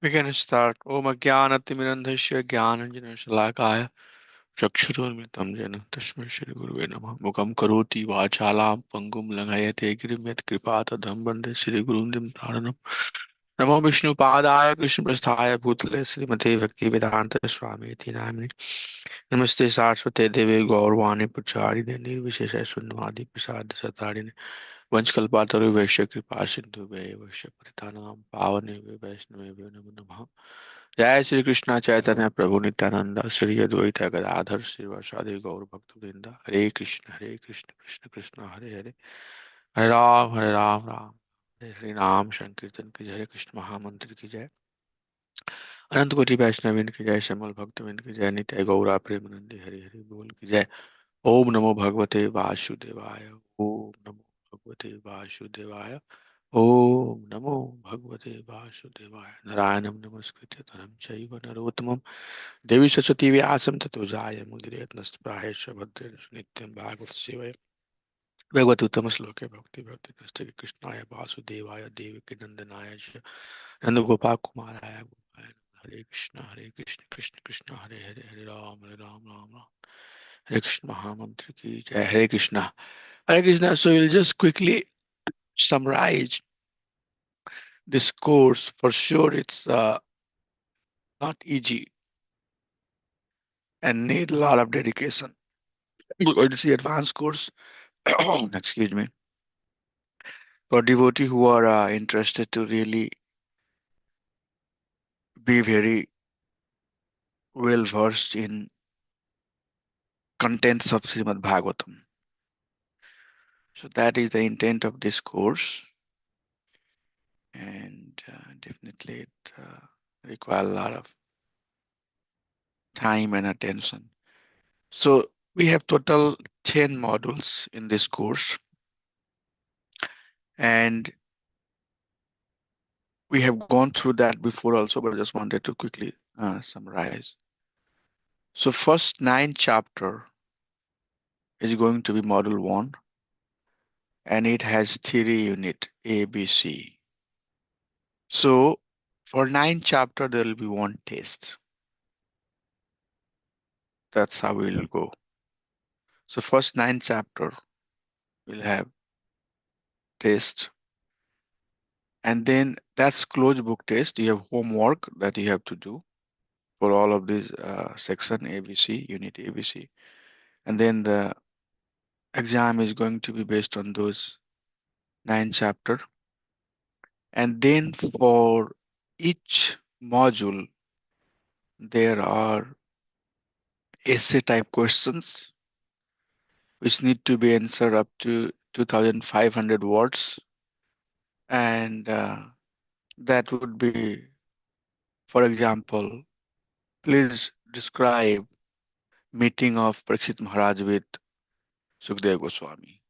We can start. Om Ajnanatimirandhasya Jnananjana Chakshurunmilitam Jena Tasmai Shri Guruve Namah Mukam Karoti Vachalam Pangum Langayate Girim Yat Kripatadham Bande Shri Gurundim Dharanam Namo Vishnu Padaya Krishna Prasthaya Bhutale Srimate Bhakti Vedanta Swami Iti Namini Namaste Saraswate Deve Gaurvani Pacharine Nirvishesha Sunnavadi Prasad Satarine Vanchkalpataru Vaishya Kripa Sindhu Vaishya Patitanam Pavane Vaishnave Namo Namaha जय श्री कृष्ण चैतन्य प्रभु नित्यानंद श्री अद्वैत गदाधर श्रीवासादि गौर भक्तवृंद हरे कृष्ण कृष्ण कृष्ण हरे हरे हरे राम राम हरे हरे नाम संकीर्तन की जय हरे कृष्ण महामंत्र की जय अनंत कोटि वैष्णविन की जय श्यामल भक्तविन की जय नित्य गौरा प्रेमानंदी हरि हरि बोल की जय ओम नमो भगवते वासुदेवाय ओम नमो भगवते वासुदेवाय ओम नमो भगवते वासुदेवाय नारायणं नमस्कृत्य नरं चैव नरोत्तमं देवी सरस्वती व्यासं ततो जाय मुदिरेत्नस्तप्रायश्च भद्रेण नित्यं भागवत सेवया भगवत उत्तम श्लोके भक्ति भक्ति नष्ट कृष्णाय वासुदेवाय देवकी नंदनाय च नंद गोपाल कुमाराय गोपाय हरे कृष्ण कृष्ण कृष्ण हरे हरे हरे राम राम राम हरे कृष्ण महामंत्र की जय हरे कृष्णा हरे Krishna so we'll just quickly summarize this course for sure it's not easy and need a lot of dedication. We're going to see advanced course. Excuse me. For devotee who are interested to really be very well versed in contents of Srimad Bhagavatam. So that is the intent of this course, and definitely it requires a lot of time and attention. So we have total 10 modules in this course, and we have gone through that before also, but I just wanted to quickly summarize. So first 9 chapter is going to be model 1, and it has theory unit A, B, C. So for 9 chapter, there will be one test. That's how we'll go. So first 9 chapter will have test, and then that's closed book test. You have homework that you have to do for all of these section ABC, unit ABC, and then the exam is going to be based on those 9 chapter. And then for each module, there are essay type questions which need to be answered up to 2500 words. And that would be, for example, please describe meeting of Parikshit Maharaj with Sukdev Goswami.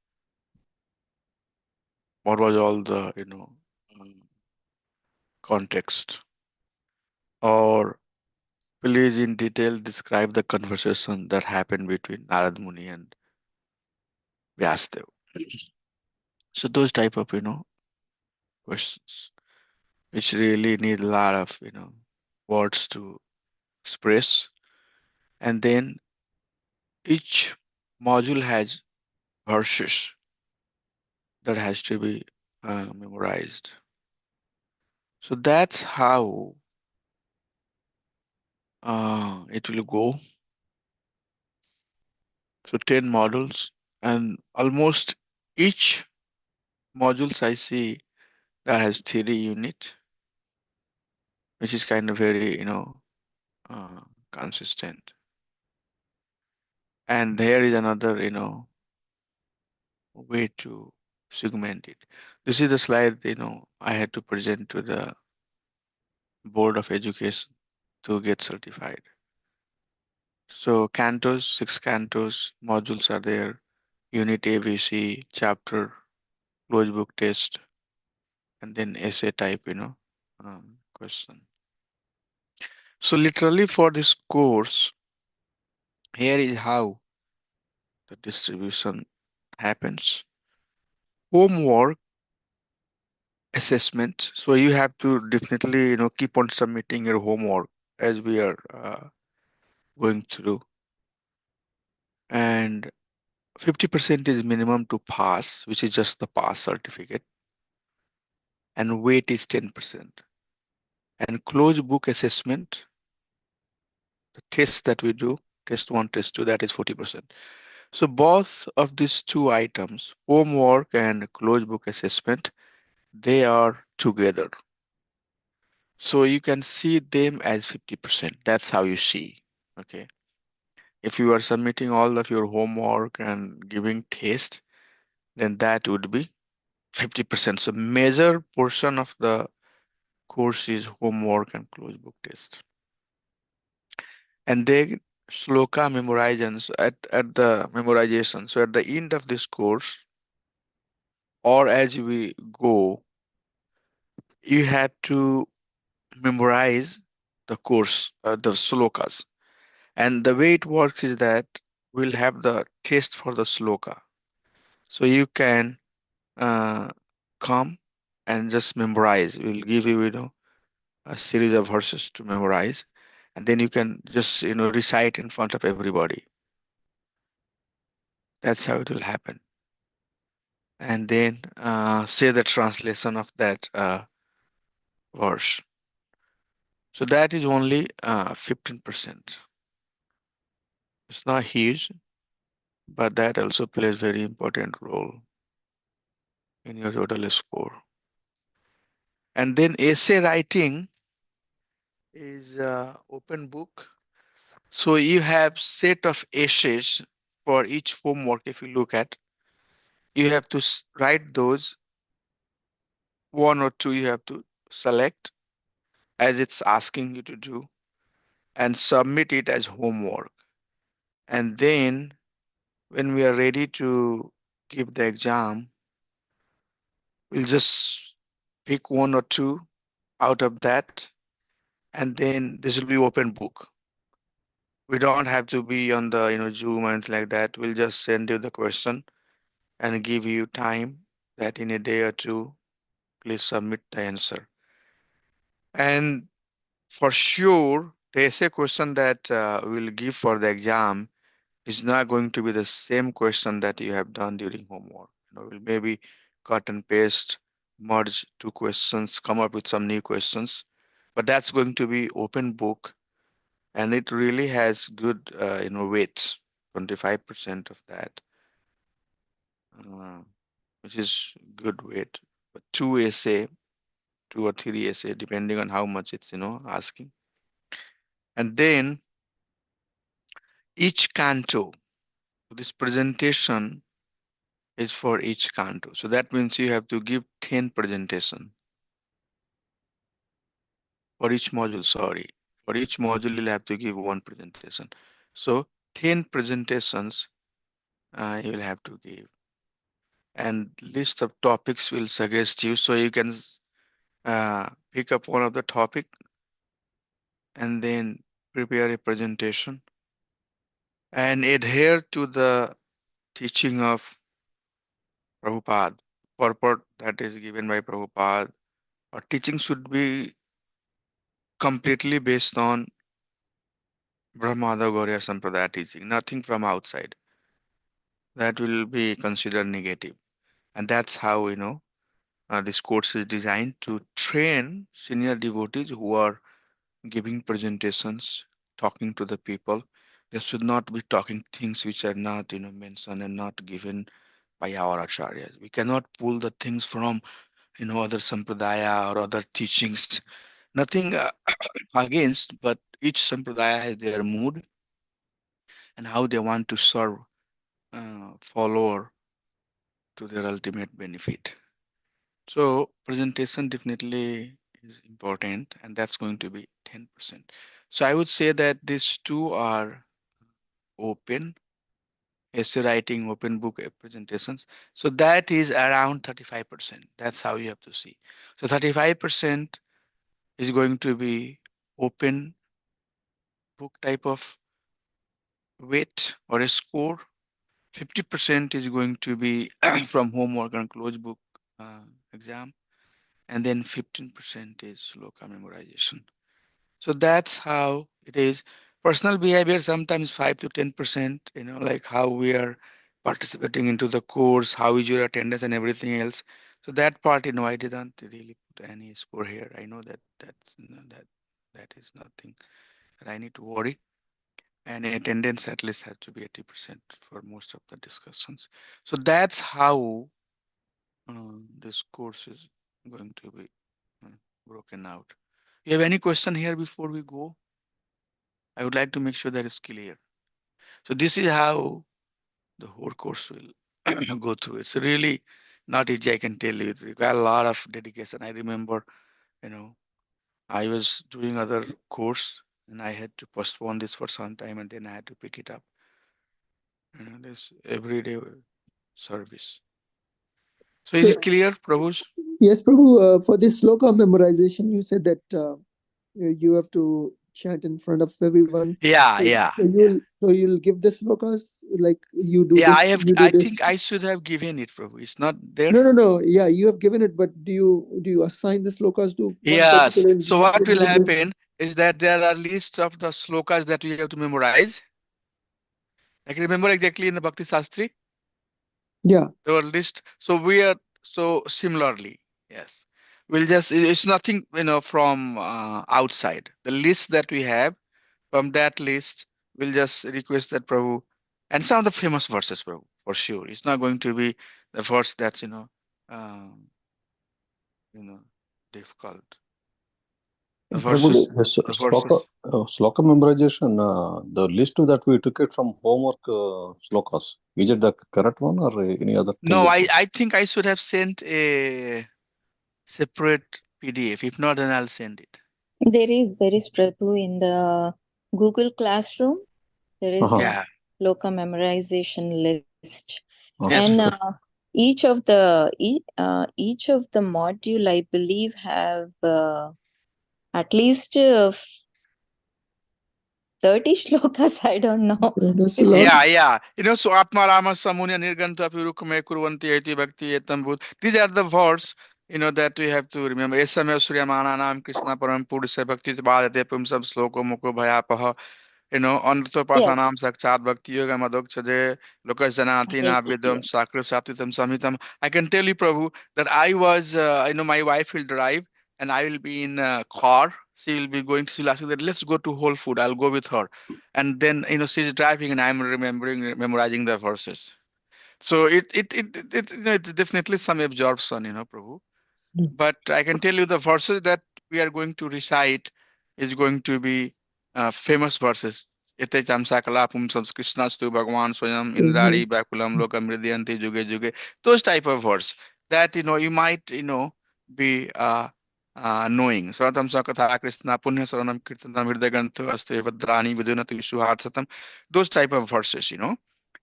What was all the, context? Or please in detail describe the conversation that happened between Narad Muni and Vyasdev. So those type of, questions, which really need a lot of, words to express. And then each module has verses that has to be memorized. So that's how it will go. So 10 modules, and almost each modules I see that has theory unit, which is kind of very, uh, consistent. And there is another, way to segment it. This is the slide, I had to present to the Board of Education to get certified. So cantos, 6 cantos, modules are there, unit ABC, chapter, closed book test, and then essay type, question. So literally for this course, here is how the distribution happens. Homework assessment. So you have to definitely, keep on submitting your homework as we are going through. And 50% is minimum to pass, which is just the pass certificate, and weight is 10%. And closed book assessment, the tests that we do, test one, test two, that is 40%. So both of these two items, homework and closed book assessment, they are together. So you can see them as 50%. That's how you see. Okay. If you are submitting all of your homework and giving test, then that would be 50%. So major portion of the course is homework and closed book test. And then sloka memorizations at the memorization. So at the end of this course, or as we go, you have to memorize the course, the slokas. And the way it works is that we'll have the test for the sloka. So you can uh, come and just memorize. We'll give you, a series of verses to memorize, and then you can just, recite in front of everybody. That's how it will happen. And then say the translation of that verse. So that is only 15%. It's not huge, but that also plays very important role in your total score. And then essay writing is open book. So you have set of essays for each homework. If you look at, you have to write those one or two. You have to select as it's asking you to do and submit it as homework. And then when we are ready to give the exam, we'll just pick one or two out of that, and then this will be open book. We don't have to be on the Zoom and things like that. We'll just send you the question and give you time that in a day or two, please submit the answer. And for sure, the essay question that we'll give for the exam is not going to be the same question that you have done during homework. We'll maybe cut and paste, merge two questions, come up with some new questions. But that's going to be open book, and it really has good, weight, 25% of that, uh, which is good weight. But two or three essay, depending on how much it's, asking. And then each canto, this presentation is for each canto. So that means you have to give 10 presentation for each module, sorry. For each module, you'll have to give one presentation. So 10 presentations you'll have to give. And list of topics will suggest you. So you can pick up one of the topic and then prepare a presentation and adhere to the teaching of Prabhupada, purport that is given by Prabhupada. Our teaching should be completely based on Brahmada Gauriya Sampradaya teaching, nothing from outside. That will be considered negative. And that's how, this course is designed to train senior devotees who are giving presentations, talking to the people. They should not be talking things which are not, mentioned and not given by our acharyas. We cannot pull the things from, other sampradaya or other teachings. Nothing against, but each sampradaya has their mood and how they want to serve follower to their ultimate benefit. So presentation definitely is important, and that's going to be 10%. So I would say that these two are open, essay writing, open book presentations. So that is around 35%. That's how you have to see. So 35% is going to be open book type of weight or a score. 50% is going to be from homework and closed book exam. and then 15% is sloka memorization. So that's how it is. Personal behavior sometimes 5 to 10%, like how we are participating into the course, how is your attendance and everything else. So that part, I didn't really put any score here. I know that that is nothing that I need to worry. And attendance at least has to be 80% for most of the discussions. So that's how this course is going to be uh, broken out. You have any question here before we go? I would like to make sure that is clear. So this is how the whole course will go through. It's really not easy, I can tell you. It requires a lot of dedication. I remember, you know, I was doing other course and I had to postpone this for some time and then I had to pick it up. This everyday service. So is it So, clear, Prabhu's? yes, Prabhu, for this sloka memorization, you said that you have to chant in front of everyone. Yeah, So, yeah, so yeah. you'll give the slokas like you do Yeah, this, you do I this. think I should have given it, Prabhu. It's not there. No, no, no. Yeah, you have given it, but do you assign the slokas to one Yes. particular So what will individual? happen is that there are list of the slokas that we have to memorize. I can remember exactly in the Bhakti Sastri, Yeah. there were list. So we are so similarly, yes. We'll just it's nothing from outside. The list that we have from that list, we'll just request that Prabhu and some of the famous verses, Prabhu, for sure. It's not going to be the verse that's um, you know difficult. The Prabhu, verses, yes, the verses. sloka memorization, the list that we took it from homework slokas. Is it the correct one or any other thing? No, I think I should have sent a separate PDF. If not, then I'll send it. There is Prabhu in the Google Classroom. There is Uh-huh. one Yeah. sloka memorization list, and Yes, Okay. Prabhu. each of the module, I believe, have at least 30 shlokas. I don't know. That's a It lot. Yeah, yeah. So Atma Rama Samunya Nirganta Pirukame Kurvanti Eti Bhakti Etam Bhut. These are the words, that we have to remember. Esame Surya Mananam Krishna Param Purusha Bhakti Bhadate Pumsam Sloko Mukho Bhayapaha. Anurtopasanam yes, Sakshat Bhakti Yoga Madokchaje Lokas Janati yes, Navyadam yes. Sakra Satvitam Samhitam. I can tell you, Prabhu, that I know my wife will drive and I will be in a car. She will be going to, she'll ask me that let's go to Whole Food. I'll go with her. And then, she's driving and I'm memorizing the verses. So it's definitely some absorption, Prabhu. But I can tell you the verses that we are going to recite is going to be famous verses. Ete chamsa kalapum Krishnastu Bhagwan Swayam Mhm. Indradi Bakulam Lokam Hridyanti Juge Juge. Those type of words that you might be knowing. Saratam Sakatha Krishna Punya Saranam Kirtanam Hridaganthu Aste Vadrani Vidunatu Suharsatam. Those type of verses,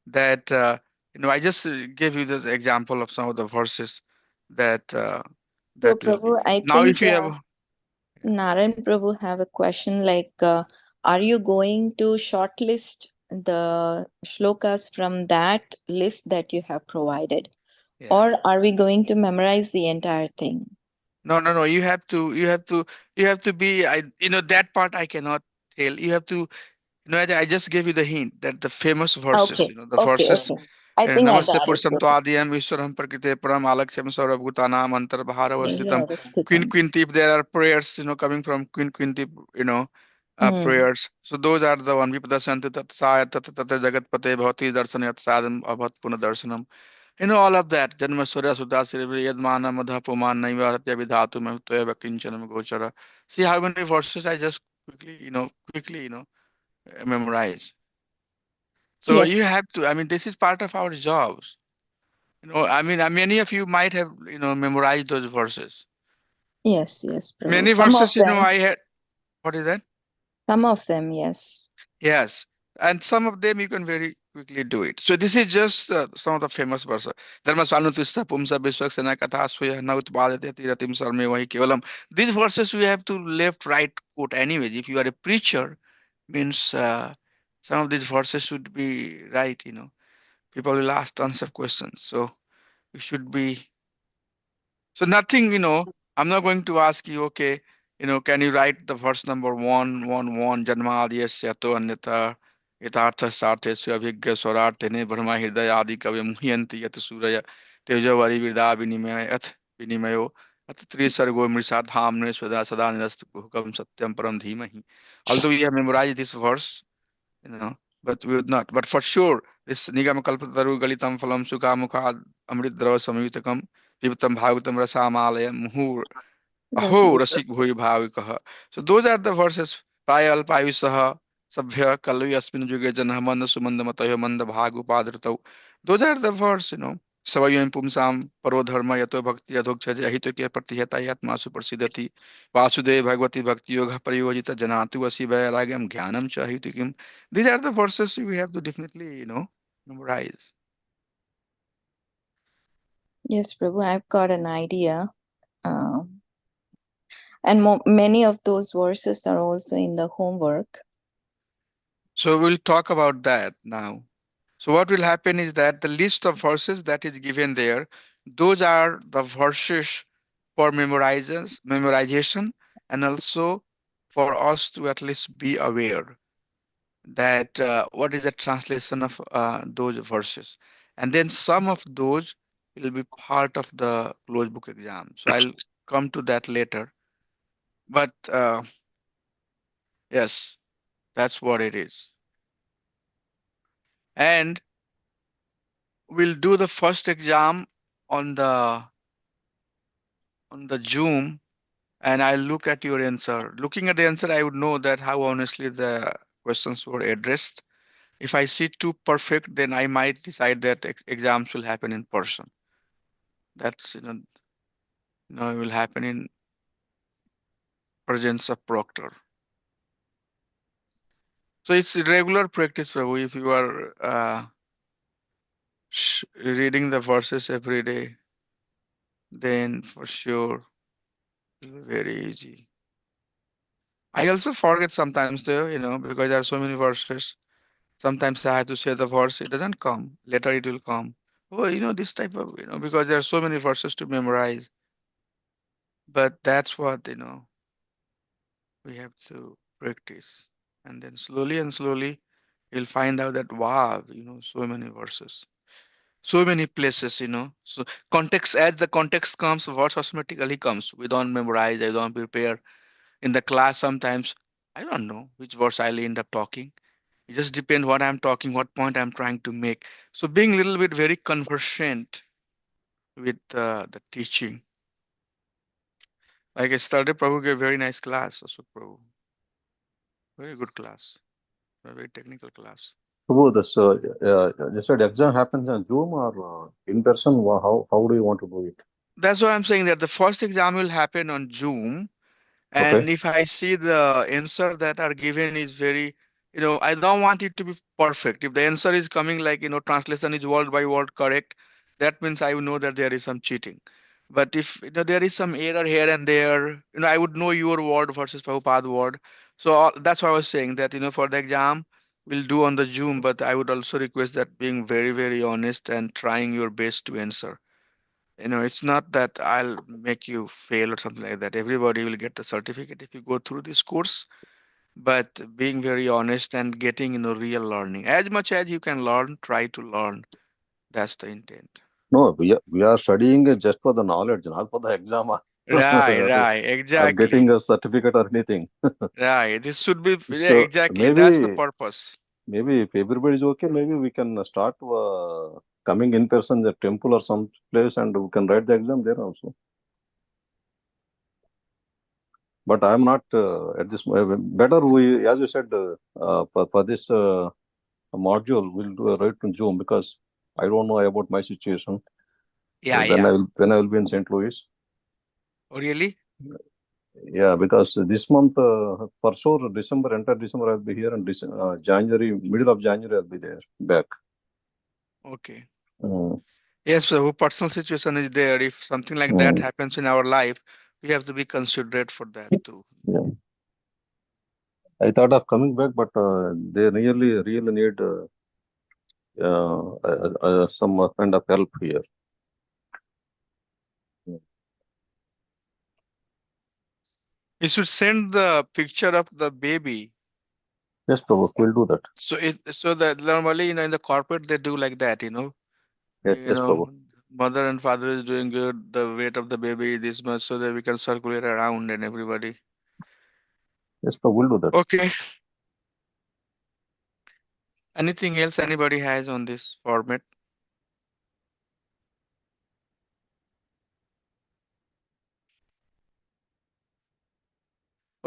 that I just gave you this example of some of the verses that So, that will be Prabhu, there. I Now, if think you have, yeah, Narayan Prabhu have a question like, are you going to shortlist the shlokas from that list that you have provided? yeah. Or are we going to memorize the entire thing? No, no, no. You have to be. That part I cannot tell. You have to. I just gave you the hint that the famous verses. Okay, The okay, verses. okay. I think I Namaste got it, Purusham Prabhu. Twadiyam Vishwaram Prakite Param Alaksham Sarvabhutanam Antarbharavasthitam. Queen Nirvarasthitam. Queen Tip. There are prayers. Coming from Queen Queen Tip. Hmm. Prayers. So those are the one. Vipadanti Tat Saya Tat Tat Jagat Pate Bhavati Darshanayat Sadam Abhat Puna Darshanam. All of that. Janma Surya Sudasiri Yadmana Madha Puman Naivaratya Vidhatu Mahutaya Bhaktinchanam Gochara. See how many verses I just quickly, memorize. So you Yes, have to, this is part of our jobs. Many of you might have, memorized those verses. yes, Prabhu. Many Some verses, of them, I had, what is that? yes. Yes, and some of them you can very quickly do it. So this is just some of the famous verses. Dharma Svanutista Pumsa Biswaksena Katha Swaya Nautpadate Tiratim Sarme Vahi Kevalam. These verses we have to left, right quote anyways. If you are a preacher, means some of these verses should be right. People will ask tons of questions. So you should be so nothing. I'm not going to ask you, okay, can you write the verse number 111, Janmadiyasya to Anyata, Yatartha Sartesya Abhigya Swarartene Brahma Hridaya Adi Kavya Muhyanti Yat Suraya Tejavari Vida Vinimaya Ath Vinimayo At Trisargo Mrisad Hamne Swada Sada Nirast Hukam Satyam Param Dhimahi. Although we have memorized this verse, but we would not. But for sure, this Nigam Kalpataru Galitam Phalam Sukha Amrit Drava Samyutakam Pipatam Bhagavatam Rasamalayam Muhur Aho Rasik Bhui Bhavikaha. So those are the verses. Praya Alpayusaha Sabhya Kalvi Asmin Juge Janhamanda Sumanda Matayo Manda Bhagu Padratau. Those are the verse. Savayam Pumsam Parodharma Yato Bhakti Yadokcha Ahitoke Pratihata Yatma Supersidati Vasudev Bhagavati Bhakti Yoga Pariyojita Janatu Vasibaya Ragam Jnanam Chahitikim. These are the verses we have to definitely, memorize. Yes, Prabhu, I've got an idea. And many of those verses are also in the homework. So we'll talk about that now. So what will happen is that the list of verses that is given there, those are the verses for memorization, and also for us to at least be aware that what is the translation of those verses. And then some of those will be part of the closed book exam. So I'll come to that later. But yes, that's what it is. And we'll do the first exam on the Zoom, and I'll look at your answer. Looking at the answer, I would know that how honestly the questions were addressed. If I see too perfect, then I might decide that exams will happen in person. That's it will happen in presence of proctor. So it's regular practice, Prabhu. If you are reading the verses every day, then for sure it will be very easy. I also forget sometimes though, because there are so many verses. Sometimes I have to say the verse, it doesn't come. Later it will come. Oh, this type of, because there are so many verses to memorize. But that's what, we have to practice. And then slowly and slowly, you'll find out that, wow, so many verses, so many places. So context, as the context comes, verse automatically comes. We don't memorize, I don't prepare. In the class, sometimes, I don't know which verse I'll end up talking. It just depends what I'm talking, what point I'm trying to make. So being a little bit very conversant with the teaching. Like yesterday, Prabhu gave a very nice class. Ashok Prabhu, very good class, a very technical class. So this you said exam happens on Zoom or in person? How do you want to do it? That's why I'm saying that the first exam will happen on Zoom. And Okay. if I see the answer that are given is very, I don't want it to be perfect. If the answer is coming like, translation is word by word correct, that means I will know that there is some cheating. But if there is some error here and there, I would know your word versus Prabhupada word. So that's why I was saying that, for the exam, we'll do on the Zoom, but I would also request that being very, very honest and trying your best to answer. It's not that I'll make you fail or something like that. Everybody will get the certificate if you go through this course, but being very honest and getting real learning. As much as you can learn, try to learn. That's the intent. No, we are studying just for the knowledge, not for the exam Right, or, right, or getting exactly. a certificate or anything. Right. This should be, yeah, So exactly. That's the maybe purpose. if everybody is okay, maybe we can start coming in person the temple or some place and we can write the exam there also. But I'm not at this. Better we, as you said, for this module, we'll do a right to Zoom because I don't know about my situation Yeah, when yeah. I will be in St. Louis. Oh, really? Yeah, because this month for sure December, entire December I'll be here, and January, middle of January I'll be there back. Okay. Mm, Yes, so personal situation is there. If something like that mm, happens in our life, we have to be considerate for that too. yeah. I thought of coming back, but they really need some kind of help here. You should send the picture of the baby. Yes, Prabhu, we'll do that. So that normally, in the corporate they do like that, Yes, Prabhu. mother and father is doing good, the weight of the baby this much, so that we can circulate around and everybody. Yes, Prabhu, we'll do that. Okay. Anything else anybody has on this format?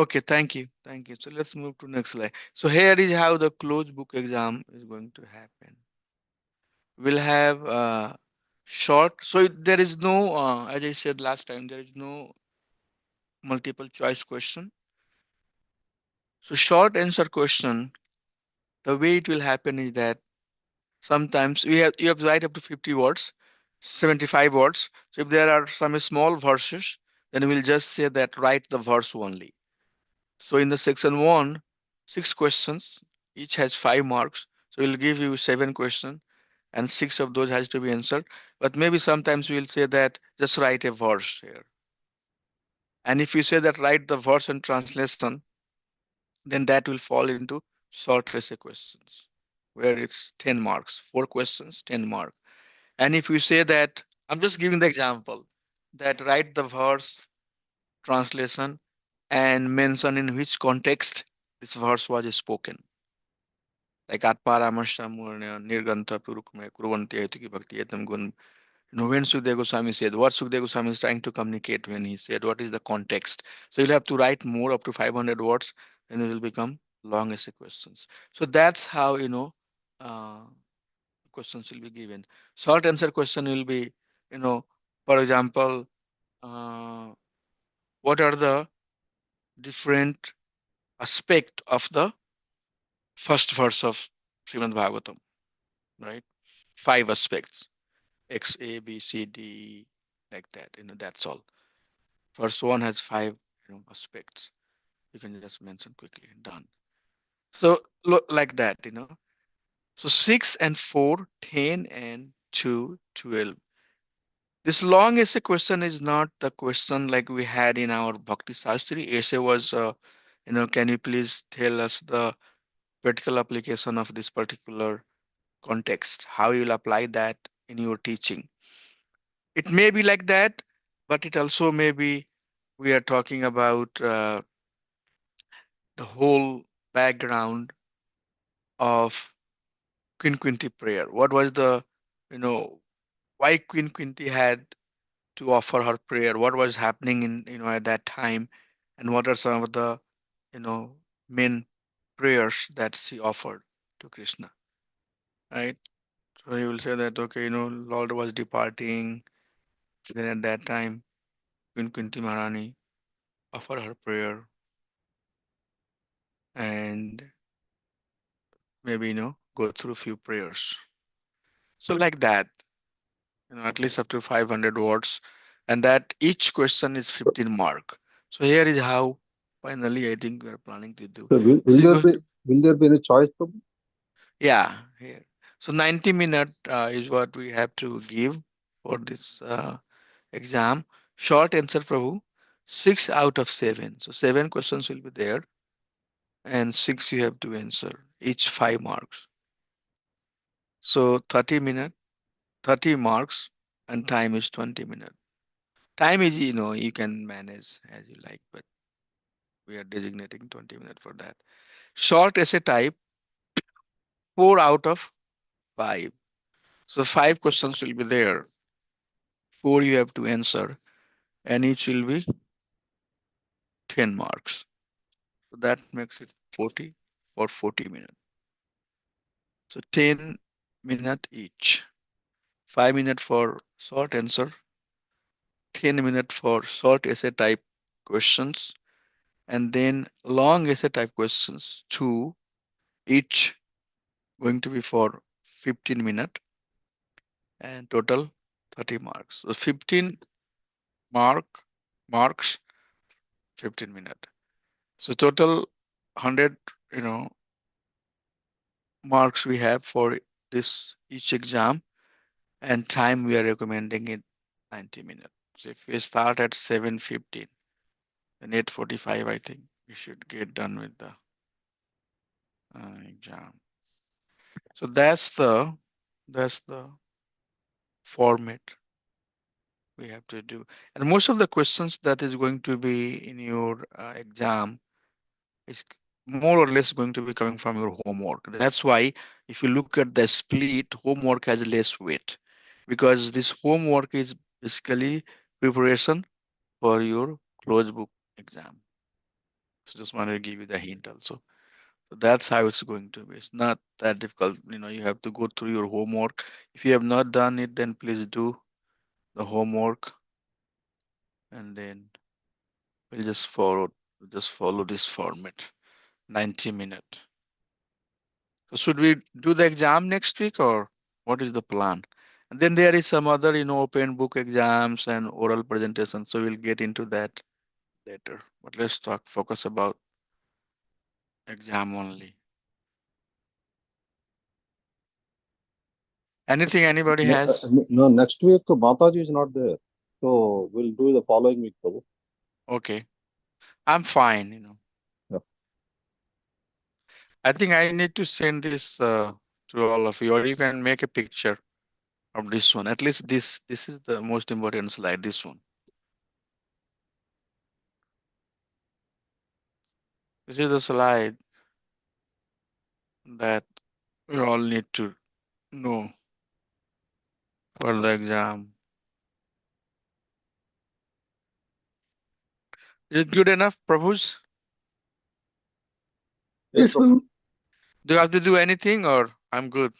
Okay, thank you. Thank you. So let's move to next slide. So here is how the closed book exam is going to happen. We'll have short. So there is no, as I said last time, there is no multiple choice question. So short answer question, the way it will happen is that sometimes you have to write up to 50 words, 75 words. So if there are some small verses, then we'll just say that write the verse only. So in the section 1, 6 questions, each has 5 marks. So we'll give you 7 questions and 6 of those has to be answered. But maybe sometimes we'll say that just write a verse here. And if you say that write the verse and translation, then that will fall into short essay questions, where it's 10 marks, 4 questions, 10 marks. And if you say that, I'm just giving the example, that write the verse, translation, and mention in which context this verse was spoken. Like Atparamashamurna Nirganta Purukme Kuruvanti Aitiki Bhakti Etam Gun. When Sukdev Goswami said, what Sukdev Goswami is trying to communicate when he said, what is the context? So you'll have to write more up to 500 words, and it will become long essay questions. So that's how, uh, questions will be given. Short answer question will be, for example, uh, what are the different aspect of the first verse of Srimad Bhagavatam, right? 5 aspects, X, A, B, C, D, E, like that, that's all. First one has 5, aspects. You can just mention quickly, done. So look like that. So 6 and 4, 10 and 2, 12. This long essay question is not the question like we had in our Bhakti Shastri. Essay was, can you please tell us the practical application of this particular context, how you will apply that in your teaching. It may be like that, but it also may be we are talking about the whole background of Queen Quinty prayer. What was the, why Queen Quinty had to offer her prayer? What was happening in, at that time? And what are some of the, you know, main prayers that she offered to Krishna, right? So he will say that, okay, Lord was departing. Then at that time, Queen Kunti Maharani offered her prayer and maybe, go through few prayers. So like that, at least up to 500 words, and that each question is 15 mark. So here is how finally I think we are planning to do. So This is going to, will there be any choice, Prabhu? yeah, here. So 90 minutes is what we have to give for this exam. Short answer, Prabhu. 6 out of 7. So 7 questions will be there, and 6 you have to answer, each 5 marks. So 30 minutes, 30 marks, and time is 20 minutes. Time is, you can manage as you like, but we are designating 20 minutes for that. Short essay type, 4 out of 5. So 5 questions will be there. 4 you have to answer, and each will be 10 marks. So that makes it 40 for 40 minutes. So 10 minutes each. 5 minutes for short answer, 10 minutes for short essay type questions, and then long essay type questions, 2, each going to be for 15 minutes and total 30 marks. So 15 mark marks, 15 minutes. So total 100, you know, marks we have for this each exam, and time we are recommending it 90 minutes. So if we start at 7:15, And 8:45, I think we should get done with the exam. So that's the format we have to do. And most of the questions that is going to be in your exam is more or less going to be coming from your homework. That's why if you look at the split, homework has less weight because this homework is basically preparation for your closed book exam. So just wanted to give you the hint also. So that's how it's going to be. It's not that difficult. You have to go through your homework. If you have not done it, then please do the homework and then we'll just follow this format. 90 minute. So should we do the exam next week or what is the plan? And then there is some other, open book exams and oral presentations. So we'll get into that later. But let's focus about exam only. Anything anybody has? No, next week Mataji is not there. So we'll do the following week, Prabhu. Okay. I'm fine. Yeah. I think I need to send this to all of you, or you can make a picture of this one. At least this is the most important slide, this one. This is the slide that we all need to know for the exam. Is it good enough, Prabhus? Yes, Prabhu. Prabhu. Do you have to do anything or I'm good?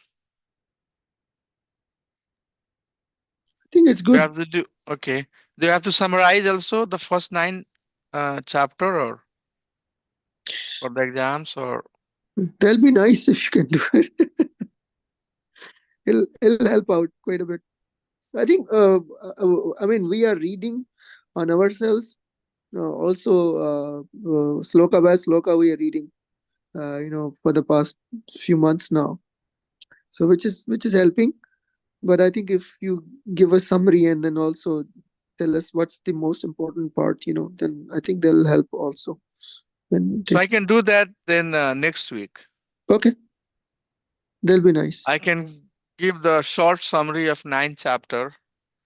I think it's Do you good. have to do okay. Do you have to summarize also the first 9 chapter or for the exams or That'll be nice if you can do it. It'll help out quite a bit. I think. I mean, we are reading on ourselves. Also, sloka by sloka, we are reading. For the past few months now. So which is helping. But I think if you give a summary and then also tell us what's the most important part, then I think that'll help also. so I can do that then next week. Okay, that'll be nice. I can give the short summary of 9 chapter.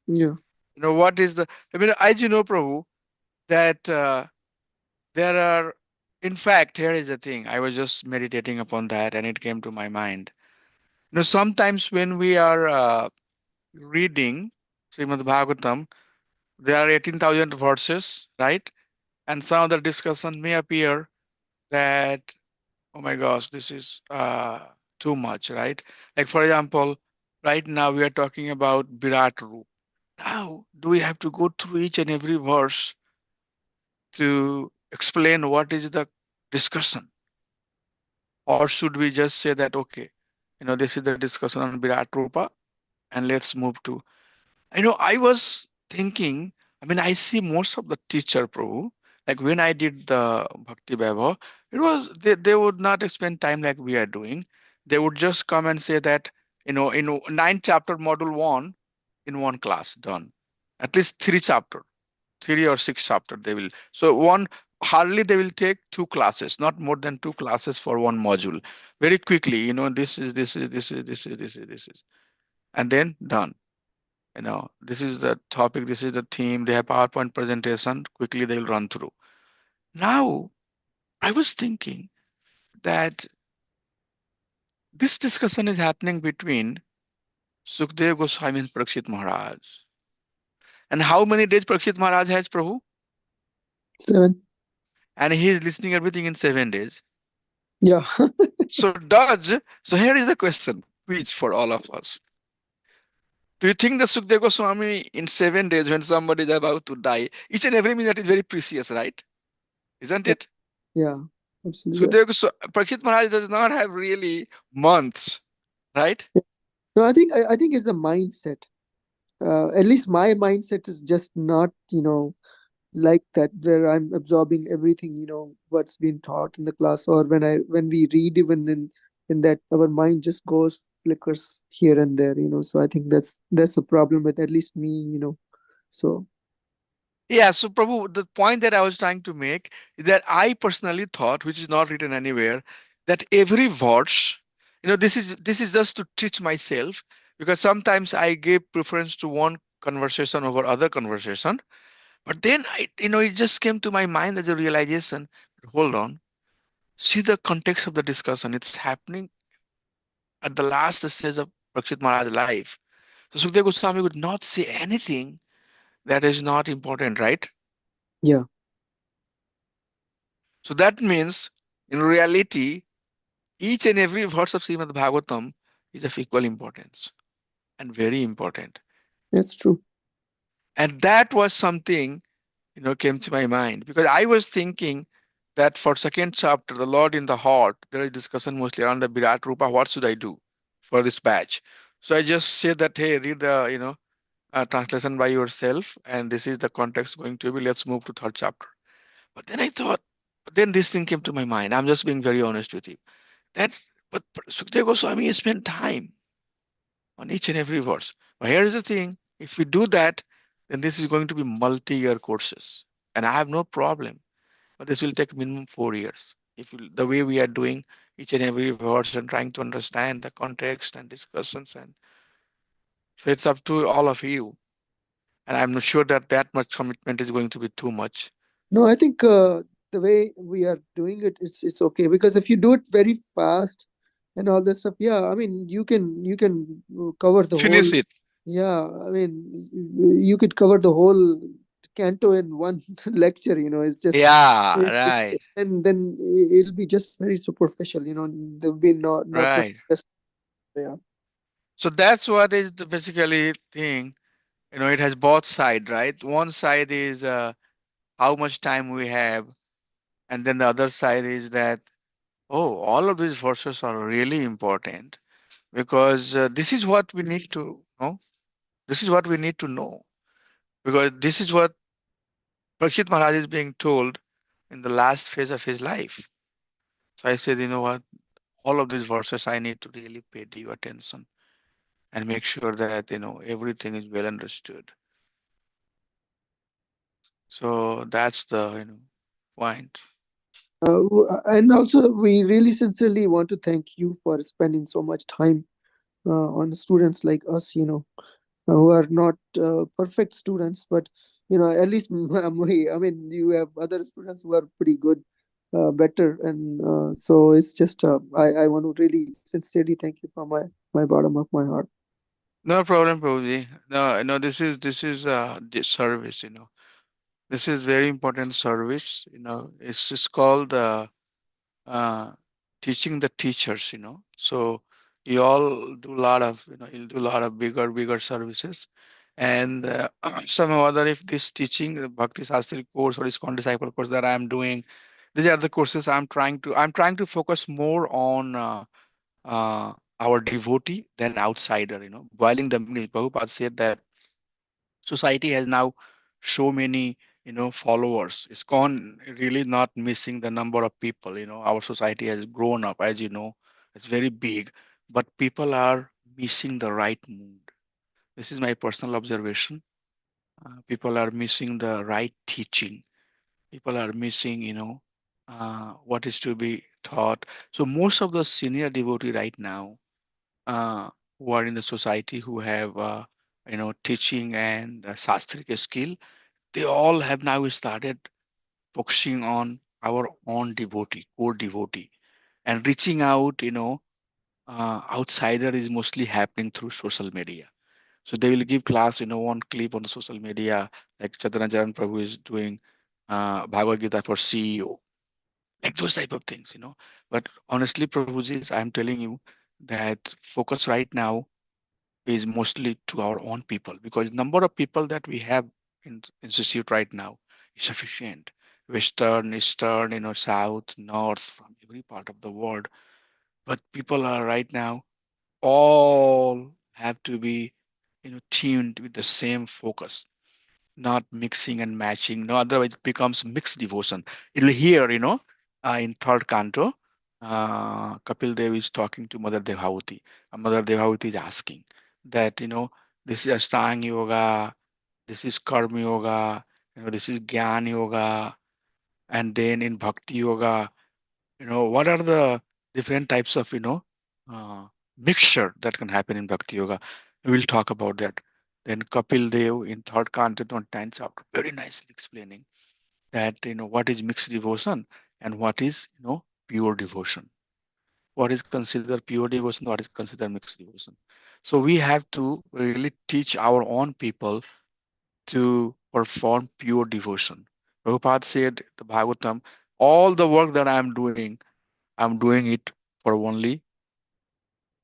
Yeah. What is as you know, Prabhu, that there are, in fact, here is the thing. I was just meditating upon that and it came to my mind. Sometimes when we are reading Srimad Bhagavatam, there are 18,000 verses, right? And some of the discussion may appear that, oh my gosh, this is too much, right? Like, for example, right now we are talking about Virat Roop. Now, do we have to go through each and every verse to explain what is the discussion? Or should we just say that, okay, this is the discussion on Virat Rupa and let's move to, I was thinking, I see most of the teacher Prabhu, like when I did the Bhakti Vaibhava, it was, they would not spend time like we are doing. They would just come and say that, in 9 chapter module 1 in one class done. At least 3 or 6 chapter they will. So hardly they will take 2 classes, not more than 2 classes for one module. Very quickly, this is, and then done. This is the topic, this is the theme. They have PowerPoint presentation. Quickly they will run through. Now, I was thinking that this discussion is happening between Sukdev Goswami and Prakshit Maharaj. And how many days Prakshit Maharaj has, Prabhu? 7. And he is listening everything in 7 days. Yeah. So here is the question, which for all of us. Do you think that Sukdev Goswami in 7 days when somebody is about to die, each and every minute is very precious, right? Isn't it? Yeah. Absolutely. Prakshit Maharaj does not have really months, right? No, I think it's the mindset. At least my mindset is just not, like that, where I'm absorbing everything, what's been taught in the class, or when we read, even in that, our mind just goes flickers here and there. So I think that's a problem with at least me. So Yeah, so Prabhu, the point that I was trying to make is that I personally thought, which is not written anywhere, that every verse, this is just to teach myself, because sometimes I give preference to one conversation over other conversation. But then it just came to my mind as a realization. Hold on, see the context of the discussion. It's happening at the last stage of Prakshit Maharaj's life. So Sukdev Goswami would not say anything that is not important, right? Yeah, So that means, in reality, each and every verse of Srimad Bhagavatam is of equal importance and very important. that's true. And that was something, came to my mind, because I was thinking that for second chapter, the Lord in the heart, there is discussion mostly around the Virat Rupa. What should I do for this batch? So I just said that, hey, read the, translation by yourself. And this is the context going to be. Let's move to third chapter. But then I thought, but then this thing came to my mind. I'm just being very honest with you. That, but Sukdev Goswami spent time on each and every verse. But here's the thing: if we do that, then this is going to be multi-year courses, and I have no problem. But this will take minimum 4 years. The way we are doing each and every verse and trying to understand the context and discussions, and so it's up to all of you. And I'm not sure that that much commitment is going to be too much. No, I think the way we are doing it, it's okay, because if you do it very fast and all this stuff, yeah, I mean, you can cover the whole. Finish it. Yeah, I mean, you could cover the whole canto in one lecture. It's just Yeah, it's right, then it'll be just very superficial. There'll be not much. right. Just, yeah. So that's what is the basically thing. It has both side, right? One side is how much time we have, and then the other side is that, oh, all of these verses are really important, because this is what we need to know. This is what we need to know, because this is what Prakshit Maharaj is being told in the last phase of his life. So I said, you know what? All of these verses I need to really pay due attention and make sure that everything is well understood. So that's the point. And also, we really sincerely want to thank you for spending so much time on students like us. Who are not perfect students, but at least I mean, you have other students who are pretty good, better, and so it's just I want to really sincerely thank you from my bottom of my heart. No problem, Prabhuji. No, no, this is the service. This is very important service. It's called uh, teaching the teachers. So you all do a lot of you'll do a lot of bigger services, and somehow other, if this teaching the Bhakti Shastri course or ISKCON disciple course that I'm doing, these are the courses I'm trying to focus more on uh, our devotee than outsider. Boiling the milk. Prabhupada said that society has now so many followers. It's gone really not missing the number of people. Our society has grown up, as you know, it's very big, but people are missing the right mood. This is my personal observation. People are missing the right teaching. People are missing what is to be taught. So most of the senior devotee right now, uh, who are in the society, who have teaching and shastric skill, they all have now started focusing on our own devotee, core devotee, and reaching out. Outsider is mostly happening through social media. So they will give class, one clip on the social media, like Chaitanya Prabhu is doing Bhagavad Gita for CEO, like those type of things. But honestly, Prabhuji, I'm telling you that focus right now is mostly to our own people, because number of people that we have in institute right now is sufficient. Western, eastern, south, north, from every part of the world. But people are right now all have to be tuned with the same focus, not mixing and matching. No, otherwise it becomes mixed devotion. You'll hear, in third canto, Kapil Dev is talking to Mother Devavati. And Mother Devavati is asking that, this is Ashtanga Yoga, this is Karma Yoga, This is Gyan Yoga. And then in Bhakti Yoga, what are the different types of, uh, mixture that can happen in Bhakti Yoga? We will talk about that. Then Kapil Dev in third canto on 10th chapter, very nicely explaining that, what is mixed devotion and what is, pure devotion. What is considered pure devotion, what is considered mixed devotion. So we have to really teach our own people to perform pure devotion. Prabhupada said, the Bhagavatam, all the work that I'm doing it for only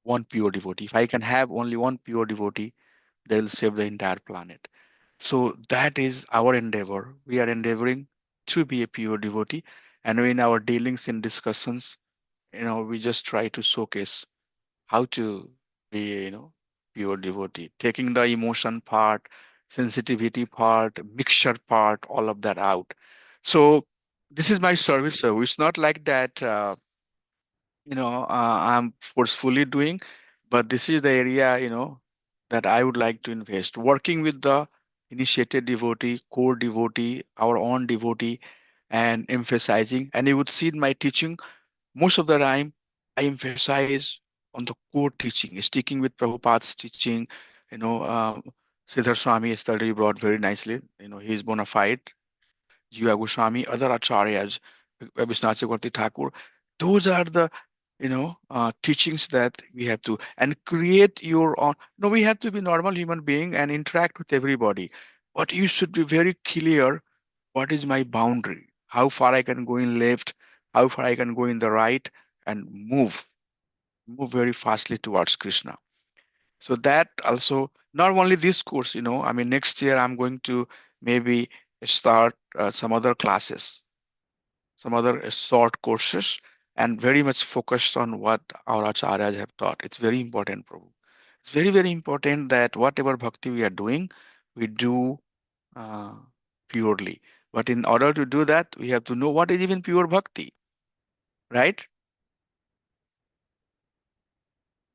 one pure devotee. If I can have only one pure devotee, they will save the entire planet. So that is our endeavor. We are endeavoring to be a pure devotee. And in our dealings in discussions, we just try to showcase how to be pure devotee, taking the emotion part, sensitivity part, mixture part, all of that out. So this is my service. So it's not like that I'm forcefully doing, but this is the area that I would like to invest, working with the initiated devotee, core devotee, our own devotee, and emphasizing. And you would see in my teaching, most of the time I emphasize on the core teaching, sticking with Prabhupada's teaching. you know um, Siddhar Swami yesterday brought very nicely, he's bona fide, Jiva Goswami, other acharyas, Vishwanath Chakravarti Thakur. Those are the teachings that we have to, and create your own. No, we have to be normal human being and interact with everybody, but you should be very clear. What is my boundary? How far I can go in left? How far I can go in the right? And move very fastly towards Krishna. So that also, not only this course, I mean, next year I'm going to maybe start some other classes, some other short courses, and very much focused on what our acharyas have taught. It's very important, Prabhu. It's very, very important that whatever bhakti we are doing, we do uh, purely. But in order to do that, we have to know what is even pure bhakti, right?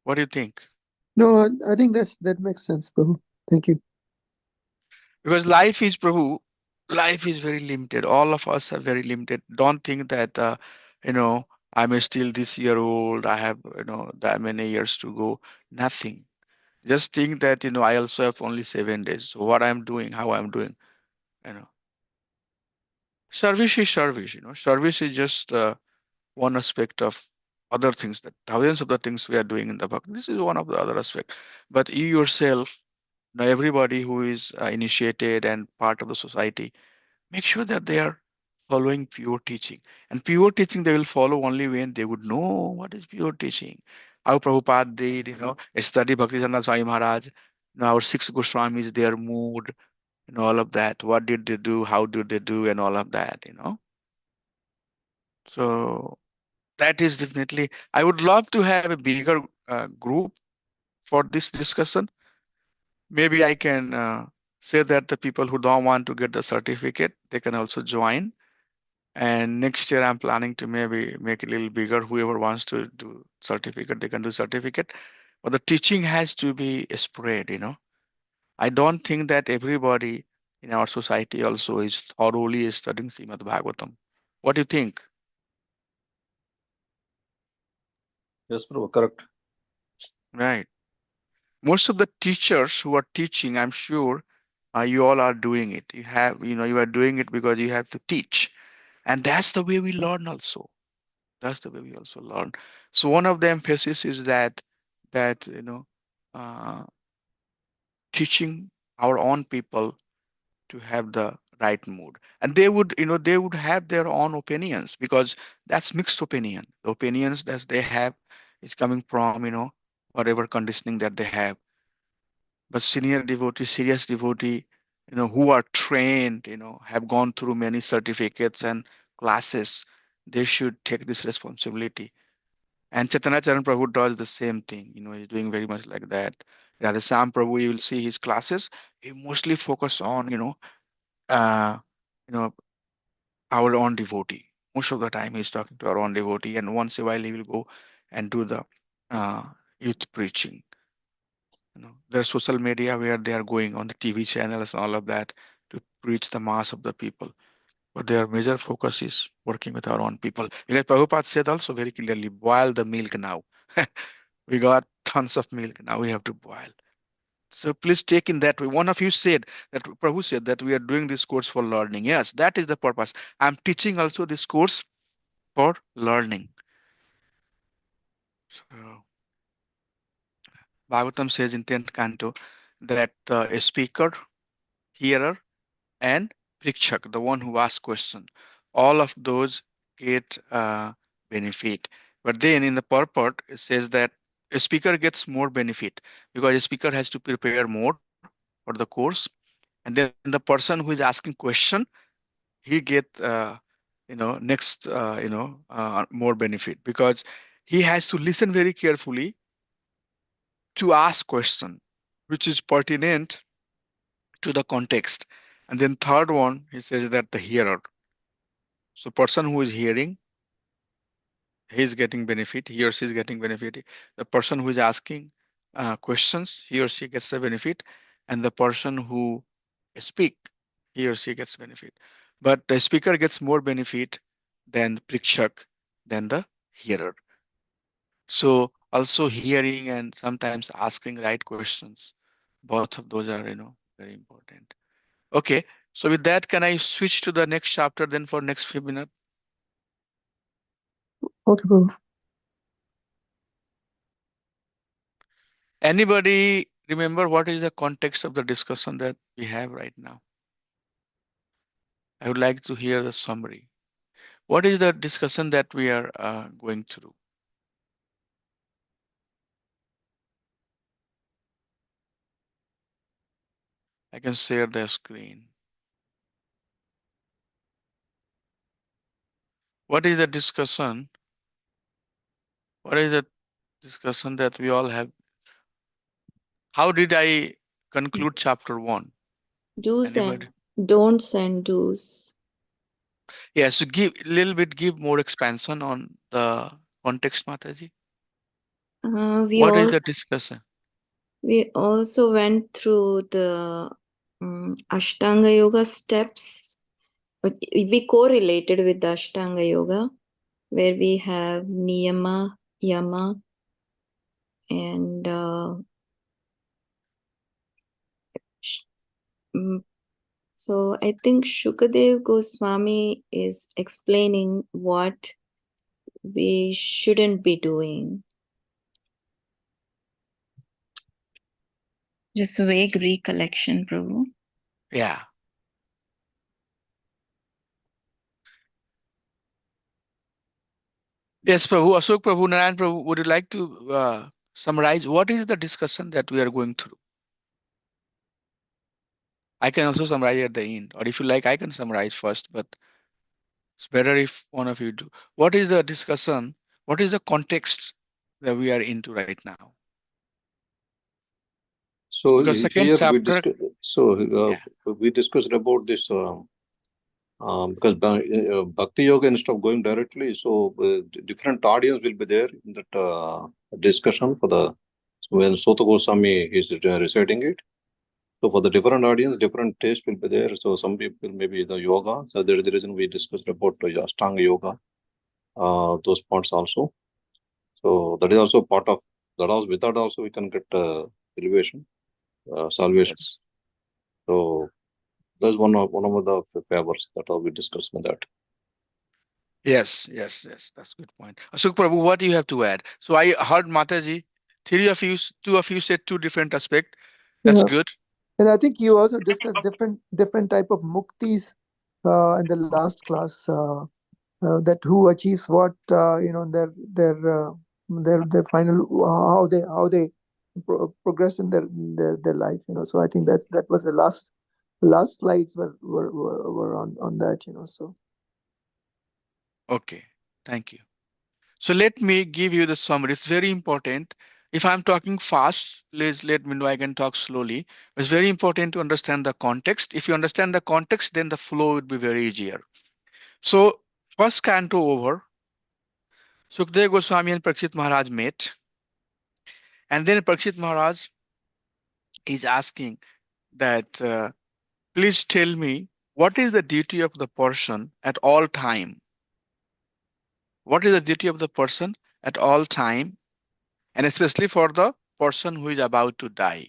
What do you think? No, I think that makes sense, Prabhu. Thank you. Because life is, Prabhu, life is very limited. All of us are very limited. Don't think that, you know, I'm still this year old. I have, that many years to go. Nothing. Just think that, I also have only 7 days. So what I'm doing, how I'm doing, you know, service is service. Service is just one aspect of other things, that thousands of the things we are doing in the book. This is one of the other aspects. But you yourself, everybody who is initiated and part of the society, make sure that they are following pure teaching. And pure teaching they will follow only when they would know what is pure teaching. How Prabhupada did, study Bhaktivedanta Swami Maharaj, our six Goswamis, their mood, and all of that. What did they do? How did they do? And all of that. So that is definitely, I would love to have a bigger group for this discussion. Maybe I can say that the people who don't want to get the certificate, they can also join. And next year, I'm planning to maybe make it a little bigger. Whoever wants to do certificate, they can do certificate. But the teaching has to be spread. I don't think that everybody in our society also is thoroughly studying Srimad Bhagavatam. What do you think? Yes, Prabhu, correct. Right. Most of the teachers who are teaching, I'm sure you all are doing it. You are doing it because you have to teach. And that's the way we learn also. That's the way we also learn. So one of the emphasis is that uh, teaching our own people to have the right mood, and they would have their own opinions, because that's mixed opinion. The opinions that they have is coming from whatever conditioning that they have. But senior devotee, serious devotee, who are trained, have gone through many certificates and classes, they should take this responsibility. And Chaitanya Charan Prabhu does the same thing. He's doing very much like that. Radhasam Prabhu, you will see his classes. He mostly focus on, uh, you know, our own devotee. Most of the time, he's talking to our own devotee, and once in a while, he will go and do the uh, youth preaching. There's social media where they are going on the TV channels and all of that to reach the mass of the people. But their major focus is working with our own people. Because Prabhupada said also very clearly, boil the milk now. We got tons of milk. Now we have to boil. So please take in that way. One of you said that Prabhu said that we are doing this course for learning. Yes, that is the purpose. I'm teaching also this course for learning. So Bhagavatam says in 10th canto that a speaker, hearer, and Prikshak, the one who asks question, all of those get benefit. But then in the purport, it says that a speaker gets more benefit because a speaker has to prepare more for the course. And then the person who is asking question, he get next more benefit because he has to listen very carefully to ask question which is pertinent to the context. And then third one, he says that the hearer. So person who is hearing, he is getting benefit, he or she is getting benefit. The person who is asking questions, he or she gets the benefit. And the person who speak, he or she gets benefit. But the speaker gets more benefit than the prikshak, than the hearer. So also hearing and sometimes asking right questions, both of those are very important. Okay, so with that, can I switch to the next chapter then for next few minutes? Okay, Prabhu. Anybody remember what is the context of the discussion that we have right now? I would like to hear the summary. What is the discussion that we are going through? I can share the screen. What is the discussion? What is the discussion that we all have? How did I conclude chapter 1? Do's Anybody? and don'ts and do's. Yeah, so give more expansion on the context, Mataji. We What is the also discussion? we also went through the Ashtanga Yoga steps, but we correlated with the Ashtanga Yoga, where we have Niyama, Yama, and so I think Shukadev Goswami is explaining what we shouldn't be doing. Just a vague recollection, Prabhu. Yeah. Yes, Prabhu. Ashok Prabhu, Narayan Prabhu, would you like to summarize what is the discussion that we are going through? I can also summarize at the end, or if you like, I can summarize first, but it's better if one of you do. What is the discussion? What is the context that we are into right now? So Because second here we chapter, yeah. we discussed about this because Bhakti Yoga, instead of going directly, so different audience will be there in that discussion for the when Sota Goswami is reciting it. So for the different audience, different taste will be there. So some people maybe the yoga. So there is the reason we discussed about Ashtanga Yoga, those parts also. So that is also part of that. Also with that also we can get elevation, salvation. Yes. So that's one of the favors that we discussed in that. Yes, yes, yes. That's a good point. Ashok Prabhu, what do you have to add? So I heard Mataji, two of you said two different aspects. That's Yeah. good. And I think you also discussed different type of muktis in the last class. That who achieves what, their final, how they progress in their life. So I think that was the last slides were on that. So Okay, thank you. So let me give you the summary. It's very important. If I'm talking fast, please let me know. I can talk slowly. It's very important to understand the context. If you understand the context, then the flow would be very easier. So first canto over, Sukdev Goswami and Parikshit Maharaj met, and then Parikshit Maharaj is asking that, please tell me what is the duty of the person at all time? What is the duty of the person at all time, and especially for the person who is about to die?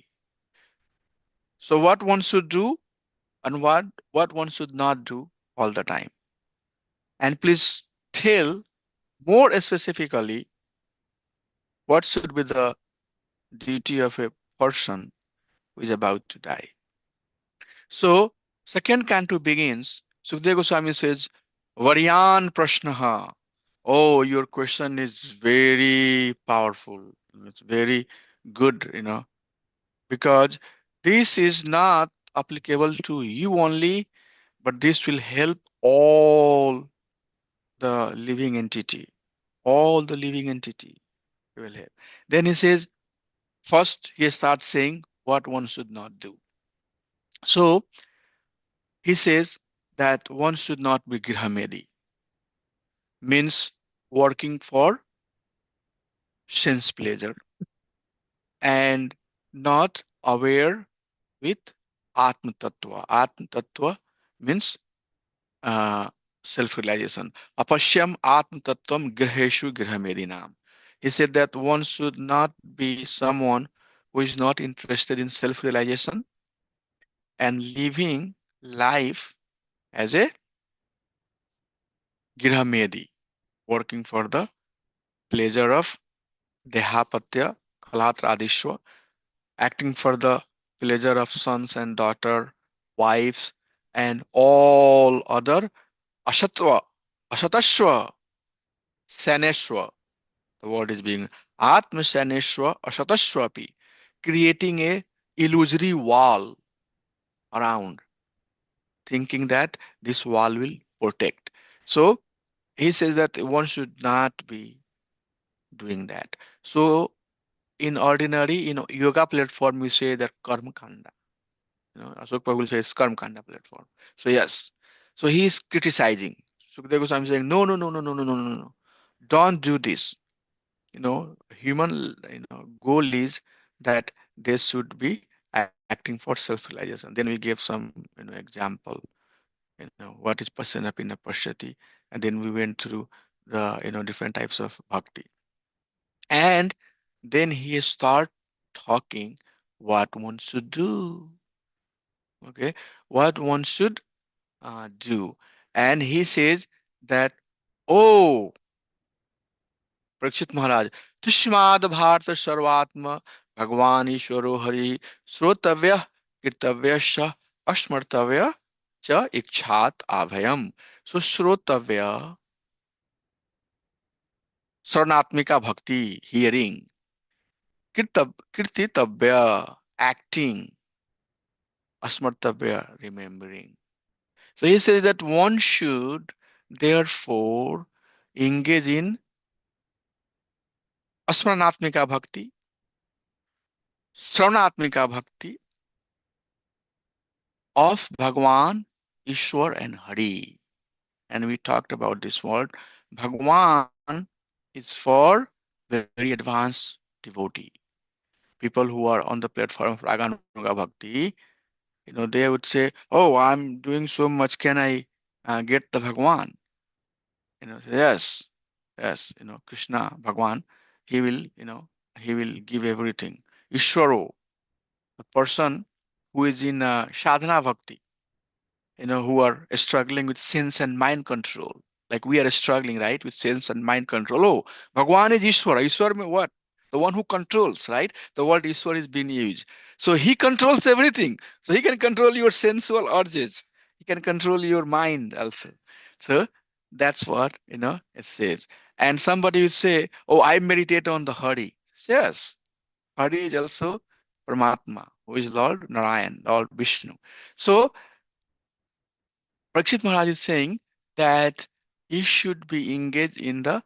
So what one should do and what one should not do all the time. And please tell more specifically what should be the duty of a person who is about to die. So second canto begins. Sukdev Goswami says, Varyan Prashnaha. Oh, your question is very powerful. It's very good, because this is not applicable to you only, but this will help all the living entity. All the living entity will help. Then he says, first he starts saying what one should not do. So he says that one should not be grihamedi, means working for sense pleasure and not aware with Atma Tattva. Atma Tattva means uh, self-realization. Apashyam Atma Tattvam Griheshu Grihamedinam. He said that one should not be someone who is not interested in self-realization and living life as a Grihamedi, working for the pleasure of Dehapatya, Kalatra Adishwa, acting for the pleasure of sons and daughter, wives, and all other Ashatva, Ashatashwa, Saneshwa. The word is being Atma Saneshwa, Ashatashwapi, creating a illusory wall around, thinking that this wall will protect. So he says that one should not be doing that. So in ordinary, yoga platform, we say that karma kanda. Ashok Prabhu will say it's karma kanda platform. So yes, so he is criticizing. Sukadeva Goswami is saying, no, no, no, no, no, no, no, no, no, don't do this. Human, goal is that they should be acting for self-realization. Then we gave some, example, what is pasana pina pashyati, and then we went through the, different types of bhakti. And then he start talking what one should do. Okay, what one should do. And he says that, oh, Prakshit Maharaj, Tushmad Bharata Sarvatma Bhagwan Ishwaro Hari Srotavya Kirtavya Sha Ashmartavya Cha Ikchat Abhayam. So Srotavya, Saranatmika Bhakti, hearing, Kirtitavya, acting, Asmartavya, remembering. So he says that one should therefore engage in Asmaranatmika Bhakti, Sravanatmika Bhakti of Bhagwan, Ishwar, and Hari. And we talked about this word. Bhagwan is for very advanced devotee. People who are on the platform of Raganuga Bhakti, they would say, oh, I'm doing so much. Can I get the Bhagwan? Yes, yes, Krishna, Bhagwan, he will give everything. Ishwaro, the person who is in sadhana bhakti, who are struggling with sense and mind control. Like we are struggling, right, with sense and mind control. Oh, Bhagwan is Ishwara. Ishwara means what? The one who controls, right? The word Ishwar is being used. So he controls everything. So he can control your sensual urges. He can control your mind also. So that's what, it says. And somebody will say, oh, I meditate on the Hari. Yes, Hari is also Paramatma, who is Lord Narayan, Lord Vishnu. So Prakshit Maharaj is saying that you should be engaged in the,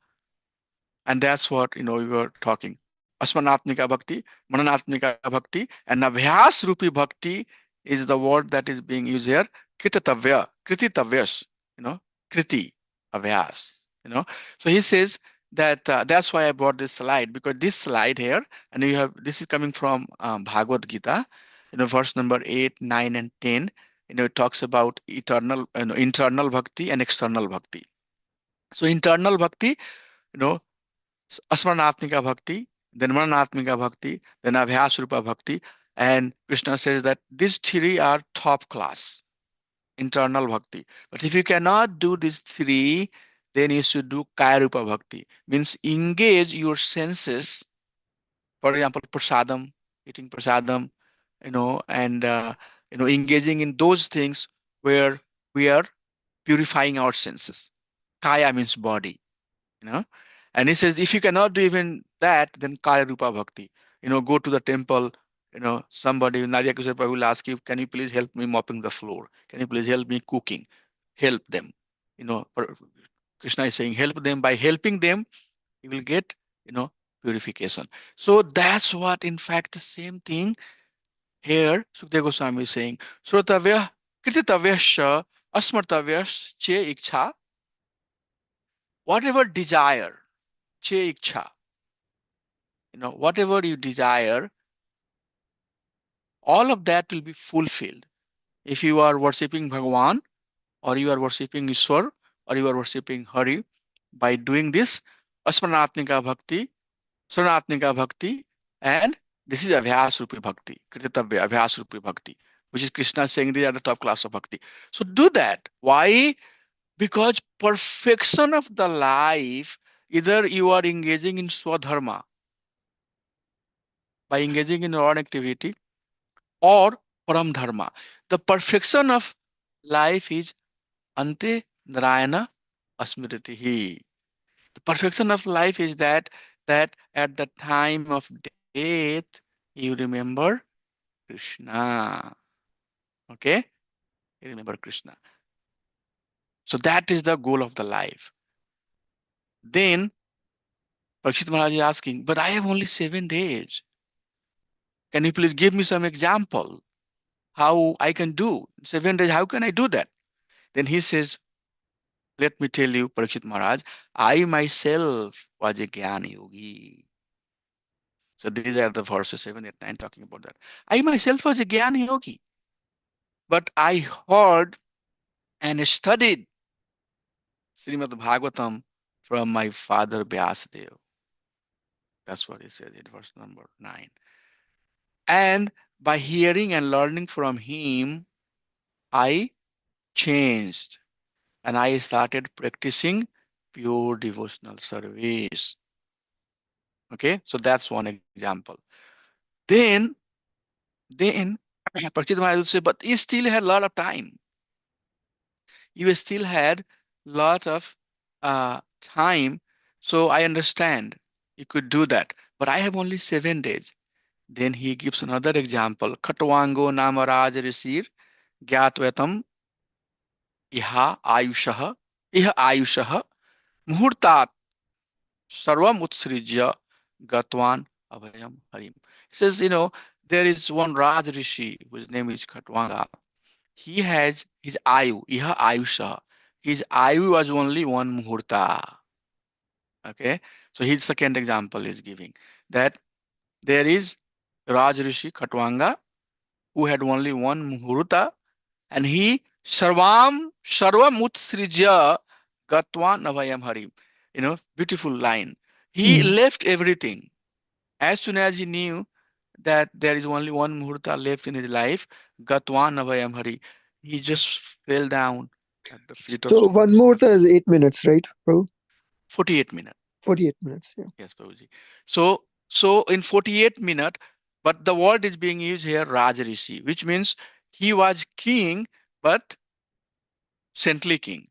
and that's what we were talking. Asmanatmika Bhakti, Mananatmika Bhakti, and Abhyas Rupi Bhakti is the word that is being used here. Kritatavya, Krititavyas, Kriti, Abhyas, So he says that that's why I brought this slide, because this slide here, and this is coming from Bhagavad Gita, verse number 8, 9, and 10. it talks about internal bhakti and external bhakti. So internal bhakti, asmaranatmika bhakti, then mananatmika bhakti, then abhyas rupa bhakti. And Krishna says that these three are top class, internal bhakti. But if you cannot do these three, then you should do kaya rupa bhakti. Means engage your senses. For example, prasadam, eating prasadam, and engaging in those things where we are purifying our senses. Kaya means body, you know. And he says, if you cannot do even that, then Kaya Rupa Bhakti. Go to the temple, somebody, Nadia Kishore Prabhu will ask you, can you please help me mopping the floor? Can you please help me cooking? Help them. Krishna is saying, help them. By helping them, you will get, purification. So that's what, in fact, the same thing here, Sukdev Goswami is saying, Srotavya, Krititavya Sha, Asmartavya Che Iksha, whatever desire, Che Iksha, whatever you desire, all of that will be fulfilled. If you are worshipping Bhagwan, or you are worshipping Ishwar, or you are worshipping Hari, by doing this, Asmanatmika Bhakti, Sranatmika Bhakti, and this is Abhyas Rupi Bhakti, Krititavya Abhyas Rupi Bhakti, which is Krishna saying these are the top class of Bhakti. So do that. Why? Because perfection of the life, either you are engaging in Swadharma, by engaging in your own activity, or param dharma. The perfection of life is ante narayana asmritihi. The perfection of life is that at the time of death you remember Krishna. Okay, you remember Krishna. So that is the goal of the life. Then Parikshit Maharaj is asking, but I have only 7 days. Can you please give me some example how I can do 7 days? How can I do that? Then he says, let me tell you, Parikshit Maharaj, I myself was a Gyan Yogi. So these are the verses 7, 8, 9 talking about that. I myself was a Gyan Yogi, but I heard and studied Srimad Bhagavatam from my father Vyasadeva. That's what he says in verse number 9. And by hearing and learning from him, I changed and I started practicing pure devotional service. Okay, so that's one example. Then, then Prakrit Maharaj will say, but you still had a lot of time. You still had lot of time. So I understand you could do that, but I have only 7 days. Then he gives another example. Khatwango namaraj risir gyatvetam iha ayushah muhurtat sarvam utsrijya gatwan abhayam harim. He says, there is one Raj Rishi whose name is Khatwanga. He has his ayu, iha ayusha. His ayu was only one muhurta. Okay, so his second example is giving that there is Raj Rishi Khatwanga who had only one muhurta, and he sarvam utsrijya gatwan avayam harim. Beautiful line. He left everything as soon as he knew that there is only one muhurta left in his life, Gatwan Avayam Hari. He just fell down at the feet of So one Sukhdev more Goswami. is 8 minutes, right, bro? 48 minutes. 48 minutes. Yeah. Yes, Prabhuji. So in 48 minutes, but the word is being used here, Rajrishi, which means he was king, but saintly king.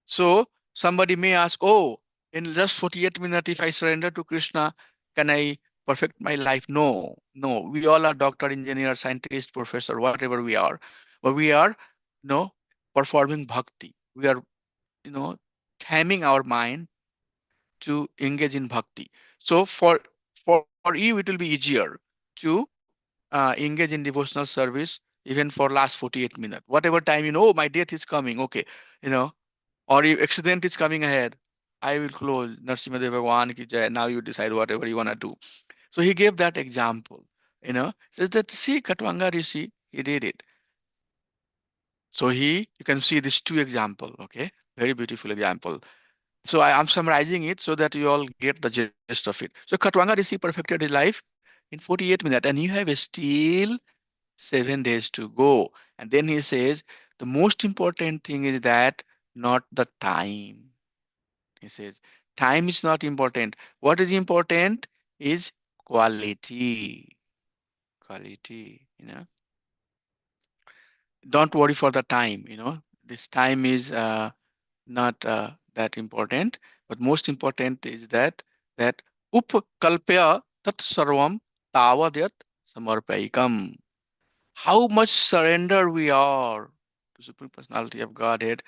So somebody may ask, oh, in just 48 minutes, if I surrender to Krishna, can I perfect my life? No, no. We all are doctor, engineer, scientist, professor, whatever we are. But we are, performing bhakti. We are, taming our mind to engage in bhakti. So for you, it will be easier to engage in devotional service even for last 48 minutes. Whatever time oh, my death is coming. Okay, you know, or if accident is coming ahead, I will close Narsimha Bhagwan ki jai. Now you decide whatever you want to do. So he gave that example, says that see Katwanga Rishi, he did it. So you can see these two example, okay? Very beautiful example. So I'm summarizing it so that you all get the gist of it. So Katwanga Rishi perfected his life in 48 minutes, and you have still 7 days to go. And then he says, the most important thing is that not the time. He says, time is not important. What is important is quality. Quality, Don't worry for the time, This time is not that important, but most important is that upkalpya tat sarvam tavadyat samarpayikam. How much surrender we are to Supreme Personality of Godhead,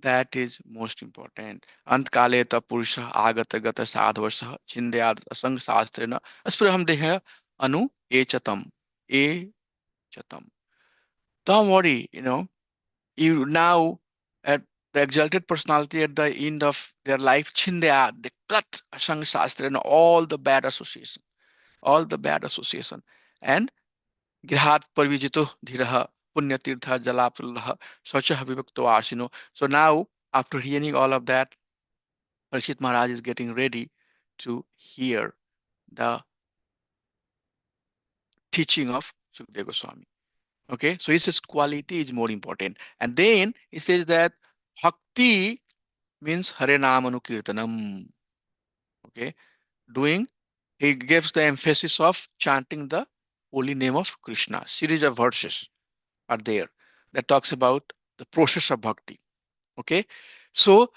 that is most important. Antkale ta purusha agata gata sadhavasah chindyad asang sastrena aspraham deha anu echatam. Echatam. Don't worry, you now at the exalted personality at the end of their life, Chindaya, they cut Asang Shastra and all the bad association. And Grihat Parvijito Dhiraha Punyatirtha Jalapulaha Socha Vivakto Asino. So now, after hearing all of that, Parikshit Maharaj is getting ready to hear the teaching of Sukadeva Goswami. Okay, so he says quality is more important. And then he says that Bhakti means Hare Nam Anukirtanam. Okay, doing, he gives the emphasis of chanting the holy name of Krishna. Series of verses are there that talks about the process of bhakti. Okay, so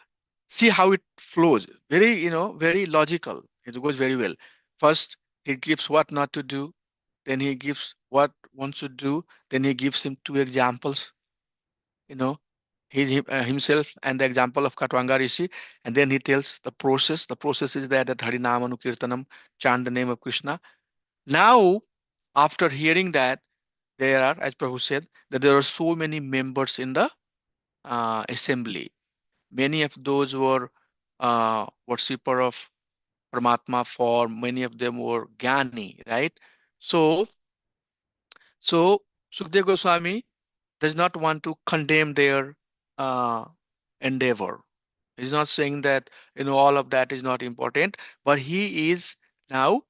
see how it flows. Very, very logical. It goes very well. First, he gives what not to do. Then he gives what one should do. Then he gives him two examples. You know, himself and the example of Katwanga Rishi, and then he tells the process. The process is that Harinam Anukirtanam, chant the name of Krishna. Now, after hearing that, there are, as Prabhu said, that there are so many members in the assembly. Many of those were worshipper of Paramatma form. Many of them were Gyani, right? So, so Sukadeva Goswami does not want to condemn their uh, endeavor. He's not saying that all of that is not important, but he is now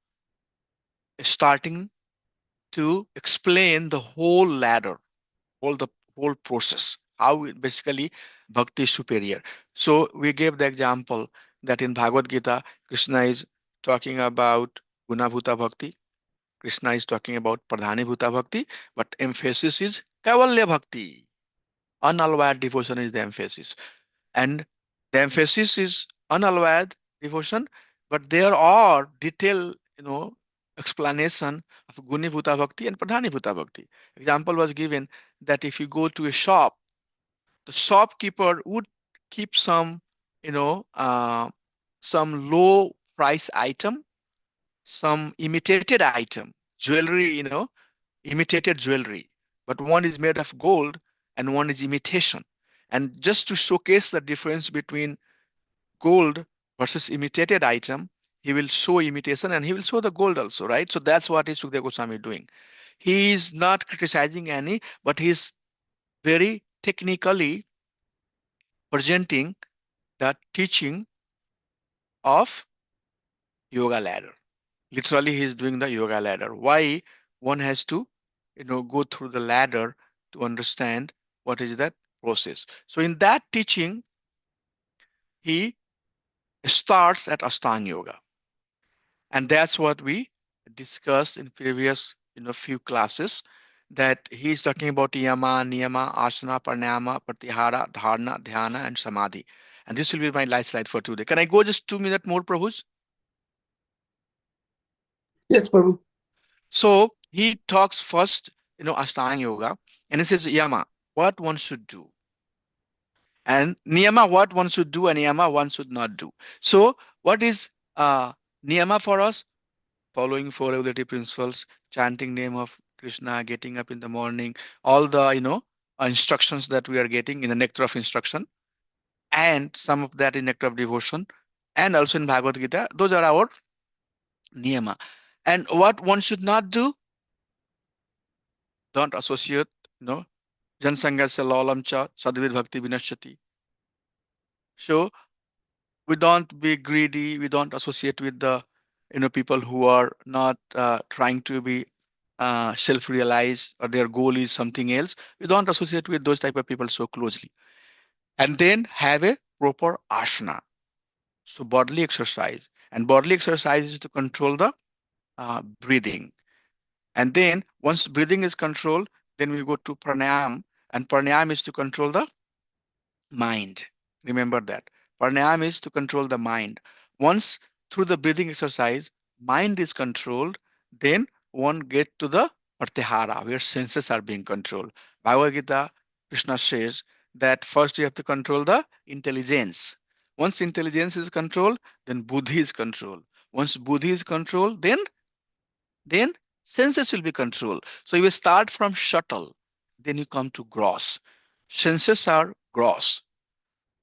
starting to explain the whole ladder, the whole process, how basically bhakti is superior. So we gave the example that in Bhagavad Gita, Krishna is talking about Gunabhuta Bhakti, Krishna is talking about Pradhani Bhuta Bhakti, but emphasis is Kaivalya Bhakti. Unalloyed devotion is the emphasis. And the emphasis is unalloyed devotion, but there are detailed, explanation of Guni Bhuta Bhakti and Pradhani Bhuta Bhakti. Example was given that if you go to a shop, the shopkeeper would keep you know, uh, some low price item, some imitated item, jewelry, imitated jewelry, but one is made of gold and one is imitation. And just to showcase the difference between gold versus imitated item, he will show imitation and he will show the gold also, right? So that's what is Sukadeva Goswami doing. He is not criticizing any, but he's very technically presenting the teaching of yoga ladder. Literally, he is doing the yoga ladder. Why one has to, go through the ladder to understand what is that process. So in that teaching, he starts at Ashtanga Yoga. And that's what we discussed in previous, few classes, that he's talking about yama, niyama, asana, pranayama, pratyahara, dharana, dhyana, and samadhi. And this will be my last slide for today. Can I go just 2 minutes more, Prabhus? Yes, Prabhu. So he talks first, Ashtanga Yoga, and he says yama, what one should do, and niyama, what one should do, and yama, one should not do. So what is niyama for us? Following four regulative principles, chanting name of Krishna, getting up in the morning, all the instructions that we are getting in the nectar of instruction, and some of that in nectar of devotion, and also in Bhagavad Gita. Those are our niyama. And what one should not do, don't associate, Jansangasya lolam cha sadvid bhakti vinashati. So we don't be greedy. We don't associate with the people who are not trying to be self-realized, or their goal is something else. We don't associate with those type of people so closely. And then have a proper asana. So bodily exercise, and bodily exercise is to control the breathing. And then once breathing is controlled, then we go to pranayam, and pranayam is to control the mind. Remember that. Pranayam is to control the mind. Once through the breathing exercise, mind is controlled, then one get to the pratyahara, where senses are being controlled. Bhagavad Gita, Krishna says that first you have to control the intelligence. Once intelligence is controlled, then buddhi is controlled. Once buddhi is controlled, then senses will be controlled. So you start from subtle, then you come to gross. Senses are gross.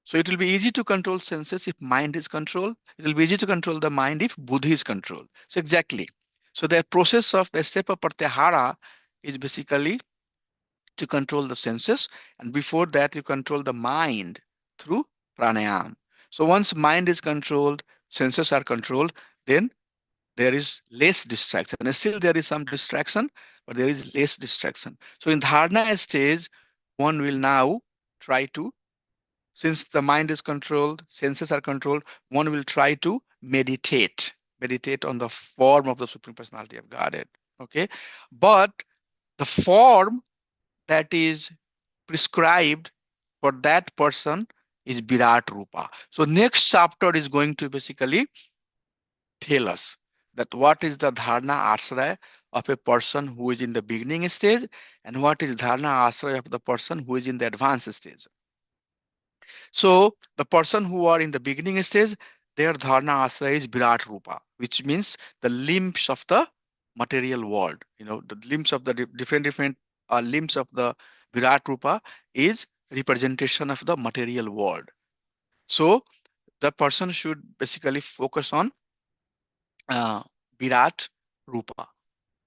So it will be easy to control senses if mind is controlled. It will be easy to control the mind if buddhi is controlled. So exactly. So the process of the step of pratyahara is basically to control the senses, and before that you control the mind through pranayam. So once mind is controlled, senses are controlled, then there is less distraction. And still there is some distraction, but there is less distraction. So in dharana stage, one will now try to, since the mind is controlled, senses are controlled, one will try to meditate on the form of the Supreme Personality of Godhead. Okay. But the form that is prescribed for that person is Virat Rupa. So next chapter is going to basically tell us that what is the dharana ashraya of a person who is in the beginning stage, and what is dharana ashraya of the person who is in the advanced stage. So the person who are in the beginning stage, their dharana ashraya is Virat Rupa, which means the limbs of the material world. The limbs of the different limbs of the Virat Rupa is representation of the material world. So the person should basically focus on Virat Rupa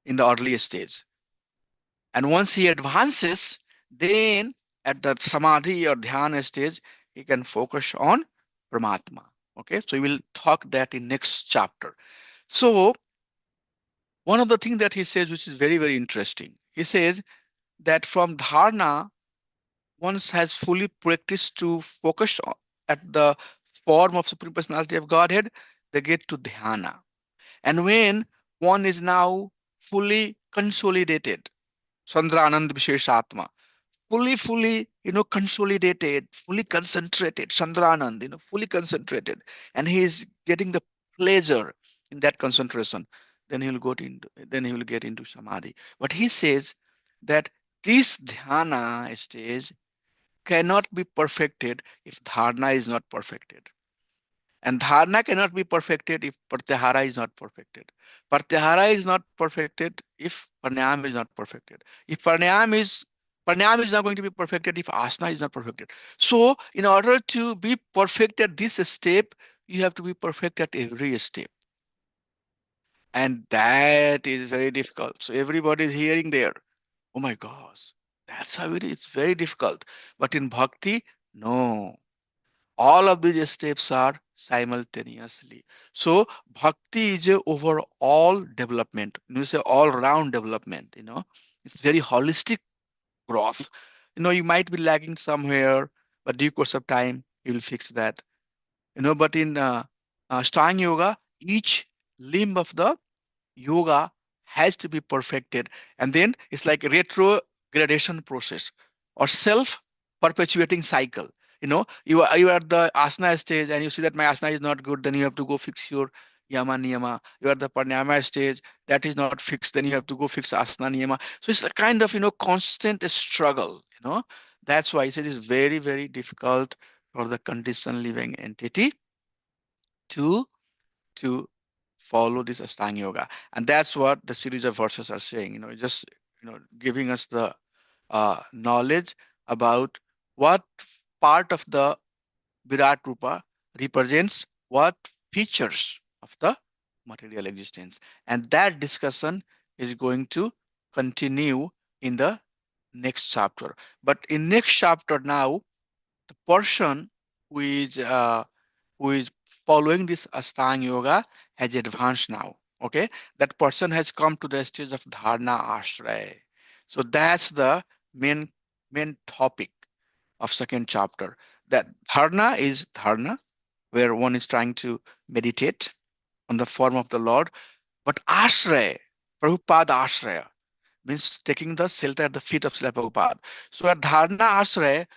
in the early stage. And once he advances, then at the Samadhi or Dhyana stage, he can focus on Paramatma. Okay, so we will talk that in next chapter. So one of the things that he says, which is very, very interesting, he says that from Dharana, one has fully practiced to focus at the form of Supreme Personality of Godhead, they get to Dhyana. And when one is now fully consolidated, Sandranand Visheshatma, fully, consolidated, fully concentrated, Sandranand, fully concentrated, and he is getting the pleasure in that concentration, then he will get into Samadhi. But he says that this dhyana stage cannot be perfected if dharana is not perfected. And dharana cannot be perfected if pratyahara is not perfected. Pratyahara is not perfected if pranayam is not perfected. If pranayam is not going to be perfected if asana is not perfected. So in order to be perfect at this step, you have to be perfect at every step. And that is very difficult. So everybody is hearing there. Oh my gosh, that's how it is. It's very difficult. But in bhakti, no. All of these steps are simultaneously. So bhakti is a overall development. You say all round development, it's very holistic growth. You might be lagging somewhere, but due course of time, you will fix that. But in Ashtanga yoga, each limb of the yoga has to be perfected, and then it's like a retrogradation process or self perpetuating cycle. You are at the asana stage and you see that my asana is not good, then you have to go fix your yama niyama. You are at the pranayama stage, that is not fixed, then you have to go fix asana niyama. So it's a kind of constant struggle. That's why it is very, very difficult for the conditioned living entity to to follow this Ashtanga yoga. And that's what the series of verses are saying, just giving us the knowledge about what part of the Virat Rupa represents what features of the material existence. And that discussion is going to continue in the next chapter. But in next chapter now, the person who is following this Ashtanga yoga has advanced now. Okay, that person has come to the stage of dharana ashraya. So that's the main topic of second chapter. That dharana is dharana, where one is trying to meditate on the form of the Lord. But ashraya, Prabhupada ashraya, means taking the shelter at the feet of Srila Prabhupada. So at dharana ashraya,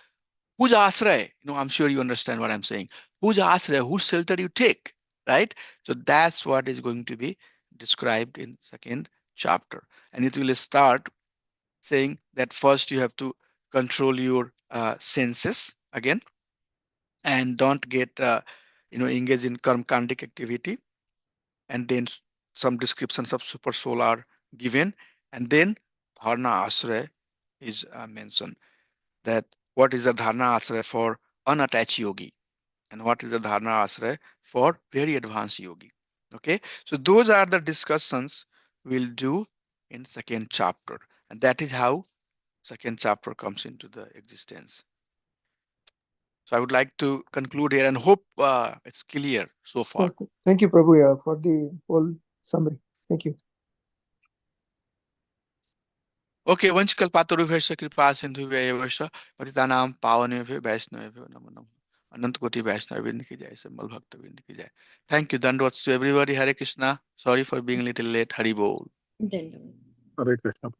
whose ashraya? I'm sure you understand what I'm saying. Whose ashraya, whose shelter you take, right? So that's what is going to be described in second chapter. And it will start saying that first you have to control your senses again, and don't get engaged in karmkandic activity. And then some descriptions of super soul are given, and then dharana ashraya is mentioned, that what is the dharana ashraya for unattached yogi, and what is the dharana ashraya for very advanced yogi. Okay, so those are the discussions we'll do in second chapter, and that is how second chapter comes into the existence. So I would like to conclude here and hope it's clear so far. Thank you, Prabhu, for the whole summary. Thank you. Okay, वंश कल्पातरुभ्यश्च कृपा सिंधुभ्यैव पतितानां पावनेभ्यो वैष्णवेभ्यो नमो नमः। अनंत कोटि वैष्णव वृंद की जय, सब भक्त वृंद की जय। Thank you, dandavat to everybody. Hare Krishna, sorry for being little late. Hari बोल। Then Hare Krishna.